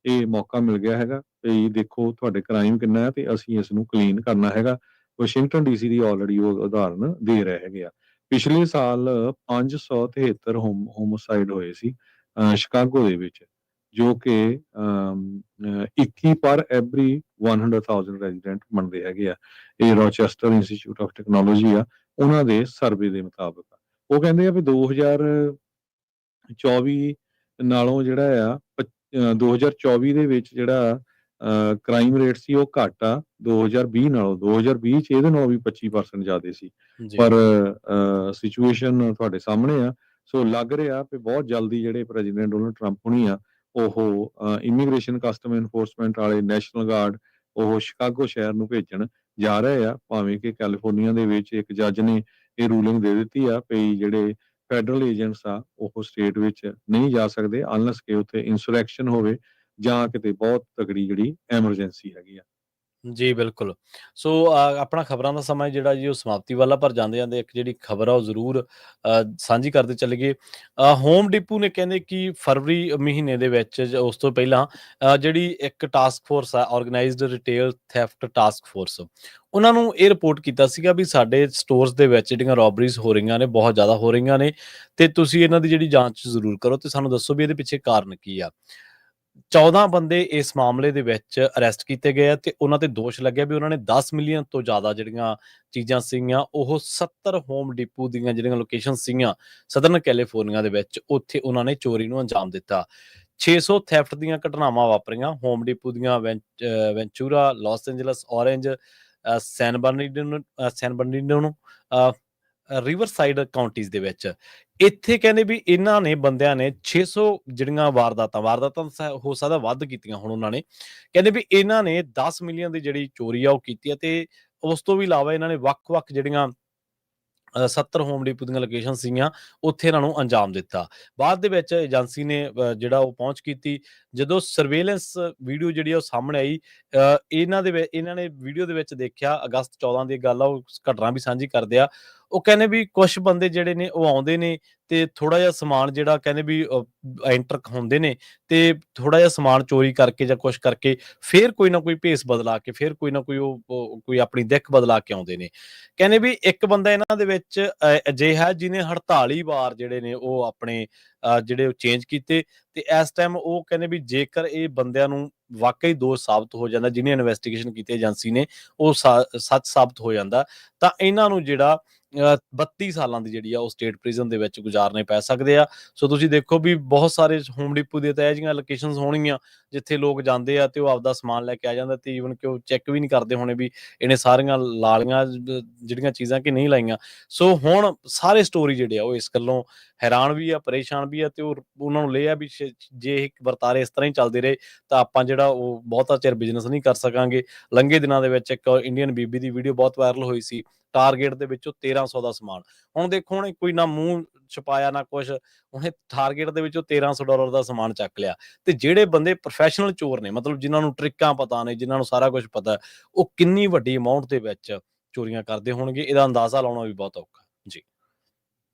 ਇਹ ਮੌਕਾ ਮਿਲ ਗਿਆ ਹੈਗਾ ਵੀ ਦੇਖੋ ਤੁਹਾਡੇ ਕ੍ਰਾਈਮ ਕਿੰਨਾ ਹੈ ਤੇ ਅਸੀਂ ਇਸ ਨੂੰ ਕਲੀਨ ਕਰਨਾ ਹੈਗਾ। ਵਾਸ਼ਿੰਗਟਨ ਡੀਸੀ ਦੀ ਆਲਰੇਡੀ ਉਹ ਉਦਾਹਰਨ ਦੇ ਰਹੇ ਹੈਗੇ ਆ। ਪਿਛਲੇ ਸਾਲ 573 ਹੋਮੋਸਾਈਡ ਹੋਏ ਸੀ ਸ਼ਿਕਾਗੋ ਦੇ ਵਿੱਚ, ਜੋ ਕਿ 21 ਪਰ ਐਵਰੀ 100,000 ਰੈਜ਼ੀਡੈਂਟ ਮੰਨਦੇ ਹੈਗੇ ਆ। ਇਹ ਰੋਚੈਸਟਰ ਇੰਸਟੀਚਿਊਟ ਆਫ ਟੈਕਨੋਲੋਜੀ ਆ, ਉਹਨਾਂ ਦੇ ਸਰਵੇ ਦੇ ਮੁਤਾਬਕ। ਉਹ ਕਹਿੰਦੇ ਆ ਵੀ 2024 ਨਾਲੋਂ ਜਿਹੜਾ ਆ 2024 ਦੇ ਵਿੱਚ ਜਿਹੜਾ ਕ੍ਰਾਈਮ ਰੇਟ ਸੀ ਉਹ ਘੱਟ ਆ 2020 ਨਾਲੋਂ। 2020 ਚ ਇਹਦੇ ਨਾਲੋਂ ਵੀ 25% ਜ਼ਿਆਦਾ ਸੀ। ਜੀ ਪਰ ਸਿਚੁਏਸ਼ਨ ਤੁਹਾਡੇ ਸਾਹਮਣੇ ਆ। ਸੋ ਲੱਗ ਰਿਹਾ ਕਿ ਬਹੁਤ ਜਲਦੀ ਜਿਹੜੇ ਪ੍ਰੈਜ਼ੀਡੈਂਟ ਡੋਨਲਡ ਟਰੰਪ ਹੋਣੀ ਆ, ਉਹ ਇਮੀਗ੍ਰੇਸ਼ਨ ਕਸਟਮ ਐਨਫੋਰਸਮੈਂਟ ਵਾਲੇ ਨੈਸ਼ਨਲ ਗਾਰਡ ਉਹ ਸ਼ਿਕਾਗੋ ਸ਼ਹਿਰ ਨੂੰ ਭੇਜਣ ਜਾ ਰਹੇ ਆ। ਭਾਵੇਂ ਕਿ ਕੈਲੀਫੋਰਨੀਆ ਦੇ ਵਿੱਚ ਇੱਕ ਜੱਜ ਨੇ ਇਹ ਰੂਲਿੰਗ ਦੇ ਦਿੱਤੀ ਆ ਵੀ ਜਿਹੜੇ ਫੈਡਰਲ ਏਜੰਟਸ ਆ ਉਹ ਸਟੇਟ ਵਿੱਚ ਨਹੀਂ ਜਾ ਸਕਦੇ ਅਨਲੈਸ ਕਿ ਉੱਥੇ ਇਨਸੁਰੈਕਸ਼ਨ ਹੋਵੇ ਜਾਂ ਕਿਤੇ ਬਹੁਤ ਤਗੜੀ ਜਿਹੜੀ ਐਮਰਜੈਂਸੀ ਹੈਗੀ ਆ। ਜੀ ਬਿਲਕੁਲ। ਸੋ ਆਪਣਾ ਖਬਰਾਂ ਦਾ ਸਮਾਂ ਜਿਹੜਾ ਜੀ ਉਹ ਸਮਾਪਤੀ ਵੱਲ ਆ, ਪਰ ਜਾਂਦੇ-ਜਾਂਦੇ ਇੱਕ ਜਿਹੜੀ ਖਬਰ ਆ ਉਹ ਜ਼ਰੂਰ ਸਾਂਝੀ ਕਰਦੇ ਚੱਲੀਏ। ਹੋਮ ਡਿਪੂ ਨੇ ਕਹਿੰਦੇ ਕਿ ਫਰਵਰੀ ਮਹੀਨੇ ਦੇ ਵਿੱਚ ਉਸ ਤੋਂ ਪਹਿਲਾਂ ਜਿਹੜੀ ਇੱਕ ਟਾਸਕ ਫੋਰਸ ਆ, organised retail theft task force, ਉਹਨਾਂ ਨੂੰ ਇਹ ਰਿਪੋਰਟ ਕੀਤਾ ਸੀਗਾ ਵੀ ਸਾਡੇ ਸਟੋਰਸ ਦੇ ਵਿੱਚ ਜਿਹੜੀਆਂ ਰੋਬਰੀਜ਼ ਹੋ ਰਹੀਆਂ ਨੇ, ਬਹੁਤ ਜ਼ਿਆਦਾ ਹੋ ਰਹੀਆਂ ਨੇ, ਤੇ ਤੁਸੀਂ ਇਹਨਾਂ ਦੀ ਜਿਹੜੀ ਜਾਂਚ ਜ਼ਰੂਰ ਕਰੋ ਤੇ ਸਾਨੂੰ ਦੱਸੋ ਵੀ ਇਹਦੇ ਪਿੱਛੇ ਕਾਰਨ ਕੀ ਆ। 14 ਬੰਦੇ ਇਸ ਮਾਮਲੇ ਦੇ ਵਿੱਚ ਅਰੈਸਟ ਕੀਤੇ ਗਏ ਆ ਤੇ ਉਹਨਾਂ ਤੇ ਦੋਸ਼ ਲੱਗਿਆ ਵੀ ਉਹਨਾਂ ਨੇ 10 ਮਿਲੀਅਨ ਤੋਂ ਜ਼ਿਆਦਾ ਜਿਹੜੀਆਂ ਚੀਜ਼ਾਂ ਸੀਗੀਆਂ ਉਹ 70 ਹੋਮ ਡਿਪੂ ਦੀਆਂ ਜਿਹੜੀਆਂ ਲੋਕੇਸ਼ਨ ਸੀਗੀਆਂ ਸਦਰਨ ਕੈਲੀਫੋਰਨੀਆ ਦੇ ਵਿੱਚ, ਉੱਥੇ ਉਹਨਾਂ ਨੇ ਚੋਰੀ ਨੂੰ ਅੰਜਾਮ ਦਿੱਤਾ। 600 ਥੈਫਟ ਦੀਆਂ ਘਟਨਾਵਾਂ ਵਾਪਰੀਆਂ ਹੋਮ ਡਿਪੂ ਦੀਆਂ ਵੈਂਚੂਰਾ, ਲਾਸ ਐਂਜਲਸ, ਔਰੇਂਜ, ਸੈਨ ਬਰਨੀਨੋ, ਰਿਵਰਸਾਈਡ ਕਾਉਂਟੀਜ਼ ਦੇ ਵਿੱਚ। ਇੱਥੇ ਕਹਿੰਦੇ ਵੀ ਇਹਨਾਂ ਨੇ ਬੰਦਿਆਂ ਨੇ 600 ਜਿਹੜੀਆਂ ਵਾਰਦਾਤਾਂ ਤਾਂ ਹੋ ਸਕਦਾ ਵੱਧ ਕੀਤੀਆਂ ਹੁਣ ਉਹਨਾਂ ਨੇ। ਕਹਿੰਦੇ ਵੀ ਇਹਨਾਂ ਨੇ 10 ਮਿਲੀਅਨ ਦੀ ਜਿਹੜੀ ਚੋਰੀ ਆ ਉਹ ਕੀਤੀ ਆ, ਤੇ ਉਸ ਤੋਂ ਵੀ ਇਲਾਵਾ ਇਹਨਾਂ ਨੇ ਵੱਖ-ਵੱਖ ਜਿਹੜੀਆਂ 70 ਹੋਮ ਡਿਪੂ ਦੀਆਂ ਲੋਕੇਸ਼ਨ ਸੀਗੀਆਂ ਉੱਥੇ ਇਹਨਾਂ ਨੂੰ ਅੰਜਾਮ ਦਿੱਤਾ। ਬਾਅਦ ਦੇ ਵਿੱਚ ਏਜੰਸੀ ਨੇ ਜਿਹੜਾ ਉਹ ਪਹੁੰਚ ਕੀਤੀ। ਜਦੋਂ ਸਰਵੇਲੈਂਸ ਵੀਡੀਓ ਜਿਹੜੀ ਆ ਉਹ ਸਾਹਮਣੇ ਆਈ, ਇਹਨਾਂ ਨੇ ਵੀਡੀਓ ਦੇ ਵਿੱਚ ਦੇਖਿਆ, ਅਗਸਤ 14 ਦੀ ਗੱਲ ਆ, ਉਹ ਘਟਨਾ ਵੀ ਸਾਂਝੀ ਕਰਦੇ ਆ। ਉਹ ਕਹਿੰਦੇ ਵੀ ਕੁਛ ਬੰਦੇ ਜਿਹੜੇ ਨੇ ਉਹ ਆਉਂਦੇ ਨੇ ਤੇ ਥੋੜਾ ਜਿਹਾ ਸਮਾਨ ਜਿਹੜਾ ਕਹਿੰਦੇ ਵੀ ਐਂਟਰ ਹੁੰਦੇ ਨੇ ਤੇ ਥੋੜਾ ਜਿਹਾ ਸਮਾਨ ਚੋਰੀ ਕਰਕੇ ਜਾਂ ਕੁਛ ਕਰਕੇ ਫੇਰ ਕੋਈ ਨਾ ਕੋਈ ਭੇਸ ਬਦਲਾ ਕੇ, ਫੇਰ ਕੋਈ ਨਾ ਕੋਈ ਉਹ ਕੋਈ ਆਪਣੀ ਦਿੱਖ ਬਦਲਾ ਕੇ ਆਉਂਦੇ ਨੇ। ਕਹਿੰਦੇ ਵੀ ਇੱਕ ਬੰਦਾ ਇਹਨਾਂ ਦੇ ਵਿੱਚ ਅਜਿਹਾ ਜਿਹਨੇ 48 ਵਾਰ ਜਿਹੜੇ ਨੇ ਉਹ ਆਪਣੇ ਜਿਹੜੇ ਉਹ ਚੇਂਜ ਕੀਤੇ, ਤੇ ਇਸ ਟਾਈਮ ਉਹ ਕਹਿੰਦੇ ਵੀ ਜੇਕਰ ਇਹ ਬੰਦਿਆਂ ਨੂੰ ਵਾਕਈ ਦੋਸ਼ ਸਾਬਤ ਹੋ ਜਾਂਦਾ, ਜਿਹਨੇ ਇਨਵੈਸਟੀਗੇਸ਼ਨ ਕੀਤੀ ਏਜੰਸੀ ਨੇ, ਉਹ ਸੱਚ ਸਾਬਤ ਹੋ ਜਾਂਦਾ, ਤਾਂ ਇਹਨਾਂ ਨੂੰ ਜਿਹੜਾ 32 ਸਾਲਾਂ ਦੀ ਜਿਹੜੀ ਆ ਉਹ ਸਟੇਟ ਪ੍ਰਿਜ਼ਨ ਦੇ ਵਿੱਚ ਗੁਜ਼ਾਰਨੇ ਪੈ ਸਕਦੇ ਆ। ਸੋ ਤੁਸੀਂ ਦੇਖੋ ਵੀ ਬਹੁਤ ਸਾਰੇ ਹੋਮ ਡਿਪੂ ਦੇ ਤਾਂ ਇਹੋ ਜਿਹੀਆਂ ਲੋਕੇਸ਼ਨਸ ਹੋਣਗੀਆਂ ਜਿੱਥੇ ਲੋਕ ਜਾਂਦੇ ਆ ਤੇ ਉਹ ਆਪਦਾ ਸਮਾਨ ਲੈ ਕੇ ਆ ਜਾਂਦਾ, ਤੇ ਈਵਨ ਕਿ ਉਹ ਚੈੱਕ ਵੀ ਨਹੀਂ ਕਰਦੇ ਹੋਣੇ ਵੀ ਇਹਨੇ ਸਾਰੀਆਂ ਲਾਲੀਆਂ ਜਿਹੜੀਆਂ ਚੀਜ਼ਾਂ ਕਿ ਨਹੀਂ ਲਾਈਆਂ। ਸੋ ਹੁਣ ਸਾਰੇ ਸਟੋਰੀ ਜਿਹੜੇ ਆ ਉਹ ਇਸ ਗੱਲੋਂ ਹੈਰਾਨ ਵੀ ਆ, ਪਰੇਸ਼ਾਨ ਵੀ ਆ, ਤੇ ਉਹਨਾਂ ਨੂੰ ਲੈ ਆ ਵੀ ਜੇ ਇਹ ਵਰਤਾਰੇ ਇਸ ਤਰ੍ਹਾਂ ਹੀ ਚੱਲਦੇ ਰਹੇ ਤਾਂ ਆਪਾਂ ਜਿਹੜਾ ਉਹ ਬਹੁਤਾ ਚਿਰ ਬਿਜ਼ਨਸ ਨਹੀਂ ਕਰ ਸਕਾਂਗੇ। ਲੰਘੇ ਦਿਨਾਂ ਦੇ ਵਿੱਚ ਇੱਕ ਇੰਡੀਅਨ ਬੀਬੀ ਦੀ ਵੀਡੀਓ ਬਹੁਤ ਵਾਇਰਲ ਹੋਈ ਸੀ, ਟਾਰਗੇਟ ਦੇ ਵਿੱਚੋਂ 1300 ਦਾ ਸਮਾਨ। ਹੁਣ ਦੇਖੋ ਉਹਨੇ ਕੋਈ ਨਾ ਮੂੰਹ ਛੁਪਾਇਆ ਨਾ ਕੁਛ, ਉਹਨੇ ਟਾਰਗੇਟ ਦੇ ਵਿੱਚੋਂ $1300 ਦਾ ਸਮਾਨ ਚੱਕ ਲਿਆ। ਤੇ ਜਿਹੜੇ ਬੰਦੇ ਪ੍ਰੋਫੈਸ਼ਨਲ ਚੋਰ ਨੇ, ਮਤਲਬ ਜਿਨ੍ਹਾਂ ਨੂੰ ਟ੍ਰਿਕਾਂ ਪਤਾ ਨੇ, ਜਿਨ੍ਹਾਂ ਨੂੰ ਸਾਰਾ ਕੁਝ ਪਤਾ, ਉਹ ਕਿੰਨੀ ਵੱਡੀ ਅਮਾਊਂਟ ਦੇ ਵਿੱਚ ਚੋਰੀਆਂ ਕਰਦੇ ਹੋਣਗੇ, ਇਹਦਾ ਅੰਦਾਜ਼ਾ ਲਾਉਣਾ ਵੀ ਬਹੁਤ ਔਖਾ ਜੀ।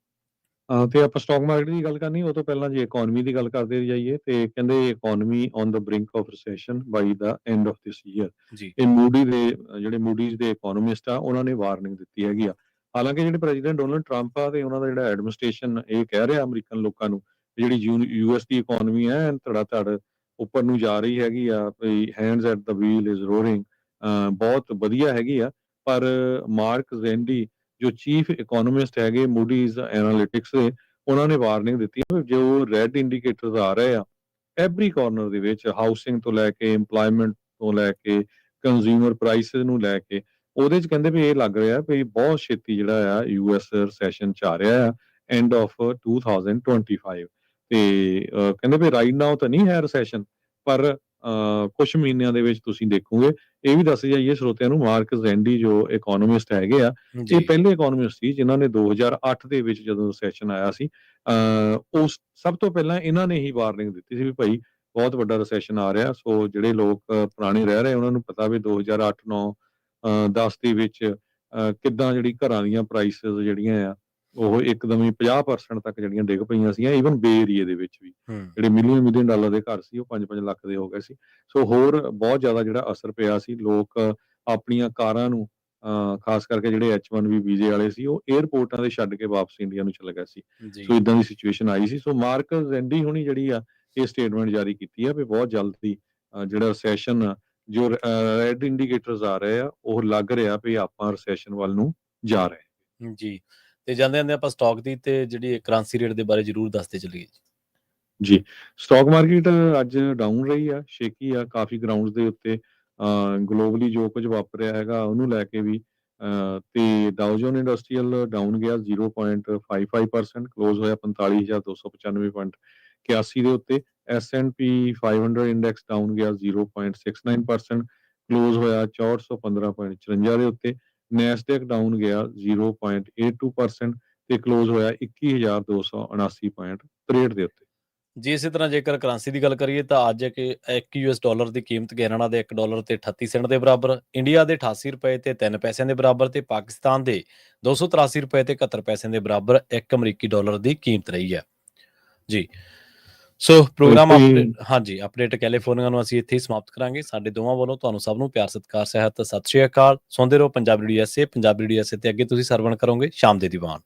ਤੇ ਆਪਾਂ ਸਟਾਕ ਮਾਰਕੀਟ ਦੀ ਗੱਲ ਕਰਨੀ, ਉਹ ਤੋਂ ਪਹਿਲਾਂ ਜੇ ਇਕੋਨਮੀ ਦੀ ਗੱਲ ਕਰਦੇ ਜਾਈਏ ਤੇ ਕਹਿੰਦੇ economy on the brink of recession by the end of this year. ਜੀ ਇਹ ਜਿਹੜੇ ਮੂਡੀਜ਼ ਦੇ ਇਕੋਨੋਮਿਸਟ ਆ, ਉਹਨਾਂ ਨੇ ਵਾਰਨਿੰਗ ਦਿੱਤੀ ਹੈਗੀ ਆ। ਹਾਲਾਂਕਿ ਜਿਹੜੇ ਪ੍ਰੈਜ਼ੀਡੈਂਟ ਡੋਨਲਡ ਟਰੰਪ ਆ ਤੇ ਉਹਨਾਂ ਦਾ ਜਿਹੜਾ ਐਡਮਿਨਿਸਟ੍ਰੇਸ਼ਨ ਇਹ ਕਹਿ ਰਿਹਾ ਅਮਰੀਕਨ ਲੋਕਾਂ ਨੂੰ, ਜਿਹੜੀ ਯੂਐਸ ਦੀ ਇਕੋਨਮੀ ਹੈ ਧੜਾ ਧੜ ਉੱਪਰ ਨੂੰ ਜਾ ਰਹੀ ਹੈਗੀ ਆ, hands at the wheel is roaring, ਬਹੁਤ ਵਧੀਆ ਹੈਗੀ ਆ। ਪਰ ਮਾਰਕ ਜ਼ੈਂਡੀ ਜੋ ਚੀਫ ਇਕੋਨੋਮਿਸਟ ਹੈਗੇ ਮੂਡੀਜ਼ ਐਨਾਲਿਟਿਕਸ ਦੇ, ਉਹਨਾਂ ਨੇ ਵਾਰਨਿੰਗ ਦਿੱਤੀ ਹੈ ਜੋ ਰੈੱਡ ਇੰਡੀਕੇਟਰਸ ਆ ਰਹੇ ਆ ਐਵਰੀ ਕਾਰਨਰ ਦੇ ਵਿੱਚ, ਹਾਊਸਿੰਗ ਤੋਂ ਲੈ ਕੇ ਏਮਪਲੋਇਮੈਂਟ ਤੋਂ ਲੈ ਕੇ ਕੰਜ਼ਿਊਮਰ ਪ੍ਰਾਈਸਿਸ ਨੂੰ ਲੈ ਕੇ, ਉਹਦੇ ਚ ਕਹਿੰਦੇ ਵੀ ਇਹ ਲੱਗ ਰਿਹਾ ਵੀ ਬਹੁਤ ਛੇਤੀ ਜਿਹੜਾ ਆ ਯੂਐਸ ਰਿਸੈਸ਼ਨ ਚ ਆ ਰਿਹਾ ਆ ਐਂਡ ਆਫ 2025। ਤੇ ਕਹਿੰਦੇ ਵੀ ਰਾਈਟ ਨਾਓ ਤਾਂ ਨਹੀਂ ਹੈ ਰਿਸੈਸ਼ਨ, ਪਰ ਕੁਝ ਮਹੀਨਿਆਂ ਦੇ ਵਿੱਚ ਤੁਸੀਂ ਦੇਖੋਗੇ। ਇਹ ਵੀ ਦੱਸ ਜਾਈਏ ਸਰੋਤਿਆਂ ਨੂੰ, ਮਾਰਕ ਜ਼ੈਂਡੀ ਜੋ ਇਕੋਨੋਮਿਸਟ ਹੈਗੇ ਆ, ਇਹ ਪਹਿਲੇ ਇਕੋਨੋਮਿਸਟ ਸੀ ਜਿਨ੍ਹਾਂ ਨੇ 2008 ਦੇ ਵਿੱਚ ਜਦੋਂ ਰਿਸੈਸ਼ਨ ਆਇਆ ਸੀ, ਉਸ ਸਭ ਤੋਂ ਪਹਿਲਾਂ ਇਹਨਾਂ ਨੇ ਹੀ ਵਾਰਨਿੰਗ ਦਿੱਤੀ ਸੀ ਵੀ ਭਾਈ ਬਹੁਤ ਵੱਡਾ ਰਿਸੈਸ਼ਨ ਆ ਰਿਹਾ। ਸੋ ਜਿਹੜੇ ਲੋਕ ਪੁਰਾਣੇ ਰਹਿ ਰਹੇ ਉਹਨਾਂ ਨੂੰ ਪਤਾ ਵੀ 2008, 9, 10 ਦੇ ਵਿੱਚ ਕਿੱਦਾਂ ਜਿਹੜੀ ਘਰਾਂ ਦੀਆਂ ਪ੍ਰਾਈਸਿਸ ਜਿਹੜੀਆਂ ਆ ਉਹ ਇੱਕਦਮ ਹੀ 50% ਤੱਕ ਜਿਹੜੀਆਂ ਡਿੱਗ ਪਈਆਂ ਸੀਗੀਆਂ। ਈਵਨ ਬੇ ਏਰੀਏ ਦੇ ਵਿੱਚ ਵੀ ਜਿਹੜੇ ਮਿਲੀਅਨ ਡਾਲਰ ਦੇ ਘਰ ਸੀ ਉਹ 5-5 ਲੱਖ ਦੇ ਹੋ ਗਏ ਸੀ। ਸੋ ਹੋਰ ਬਹੁਤ ਜ਼ਿਆਦਾ ਜਿਹੜਾ ਅਸਰ ਪਿਆ ਸੀ। ਲੋਕ ਆਪਣੀਆਂ ਕਾਰਾਂ ਨੂੰ ਖਾਸ ਕਰਕੇ ਜਿਹੜੇ H1B ਵੀਜ਼ੇ ਵਾਲੇ ਸੀ ਉਹ 에ਅਰਪੋਰਟਾਂ ਦੇ ਛੱਡ ਕੇ ਵਾਪਸ ਇੰਡੀਆ ਨੂੰ ਚਲੇ ਗਏ ਸੀ। ਸੋ ਇਦਾਂ ਦੀ ਸਿਚੁਏਸ਼ਨ ਆਈ ਸੀ। ਸੋ ਮਾਰਕ ਜ਼ੈਂਡੀ ਹੁਣੀ ਜਿਹੜੀ ਆ ਇਹ ਸਟੇਟਮੈਂਟ ਜਾਰੀ ਕੀਤੀ ਆ ਵੀ ਬਹੁਤ ਜਲਦੀ ਜਿਹੜਾ ਰਿਸੈਸ਼ਨ ਜੋ ਰੈਡ ਇੰਡੀਕੇਟਰਸ ਆ ਰਹੇ ਆ ਉਹ ਲੱਗ ਰਿਹਾ ਵੀ ਆਪਾਂ ਰਿਸੈਸ਼ਨ ਵੱਲ ਨੂੰ ਜਾ ਰਹੇ ਜੀ। ਤੇ ਜਾਂਦੇ ਜਾਂਦੇ ਆਪਾਂ ਸਟਾਕ ਦੀ ਤੇ ਜਿਹੜੀ ਕਰੰਸੀ ਰੇਟ ਦੇ ਬਾਰੇ ਜ਼ਰੂਰ ਦੱਸਦੇ ਚੱਲੀਏ ਜੀ। ਸਟਾਕ ਮਾਰਕੀਟ ਅੱਜ ਡਾਊਨ ਰਹੀ ਆ, ਸ਼ੇਕੀ ਆ ਕਾਫੀ ਗਰਾਊਂਡਸ ਦੇ ਉੱਤੇ, ਗਲੋਬਲੀ ਜੋ ਕੁਝ ਵਾਪਰਿਆ ਹੈਗਾ ਉਹਨੂੰ ਲੈ ਕੇ ਵੀ। ਤੇ ਡਾਊ ਜੋਨ ਇੰਡਸਟਰੀਅਲ ਡਾਊਨ ਗਿਆ 0.55%, ਕਲੋਜ਼ ਹੋਇਆ 45,295.81 ਦੇ ਉੱਤੇ। S&P 500 ਇੰਡੈਕਸ ਡਾਊਨ ਗਿਆ 0.69%, ਕਲੋਜ਼ ਹੋਇਆ 6415.54 ਦੇ ਉੱਤੇ। ਨੈਸਡੈਕ ਡਾਊਨ ਗਿਆ 0.82% ਤੇ ਕਲੋਜ਼ ਹੋਇਆ 21,279.63 ਦੇ ਉੱਤੇ। ਜੀ। ਇਸੇ ਤਰ੍ਹਾਂ ਜੇਕਰ ਕਰੰਸੀ ਦੀ ਗੱਲ ਕਰੀਏ ਤਾਂ ਅੱਜ ਇੱਕ US ਡਾਲਰ ਦੀ ਕੀਮਤ ਕੈਨੇਡਾ ਦੇ $1 ਤੇ 38 ਸੈਂਟ ਦੇ ਬਰਾਬਰ, ਇੰਡੀਆ ਦੇ 88 ਰੁਪਏ ਤੇ 3 ਪੈਸਿਆਂ ਦੇ ਬਰਾਬਰ, ਤੇ ਪਾਕਿਸਤਾਨ ਦੇ 283 ਰੁਪਏ ਤੇ 71 ਪੈਸਿਆਂ ਦੇ ਬਰਾਬਰ ਇੱਕ ਅਮਰੀਕੀ ਡਾਲਰ ਦੀ ਕੀਮਤ ਰਹੀ ਹੈ ਜੀ। ਸੋ ਪ੍ਰੋਗਰਾਮ ਅਪਡੇਟ ਕੈਲੀਫੋਰਨੀਆ ਨੂੰ ਅਸੀਂ ਇੱਥੇ ਹੀ ਸਮਾਪਤ ਕਰਾਂਗੇ। ਸਾਡੇ ਦੋਵਾਂ ਵੱਲੋਂ ਤੁਹਾਨੂੰ ਸਭ ਨੂੰ ਪਿਆਰ ਸਤਿਕਾਰ ਸਹਿਤ ਸਤਿ ਸ਼੍ਰੀ ਅਕਾਲ। ਸੁਣਦੇ ਰਹੋ Punjabi radio USA। Punjabi radio USA ਤੇ ਅੱਗੇ ਤੁਸੀਂ ਸਰਵਣ ਕਰੋਗੇ ਸ਼ਾਮ ਦੇ ਦੀਵਾਨ।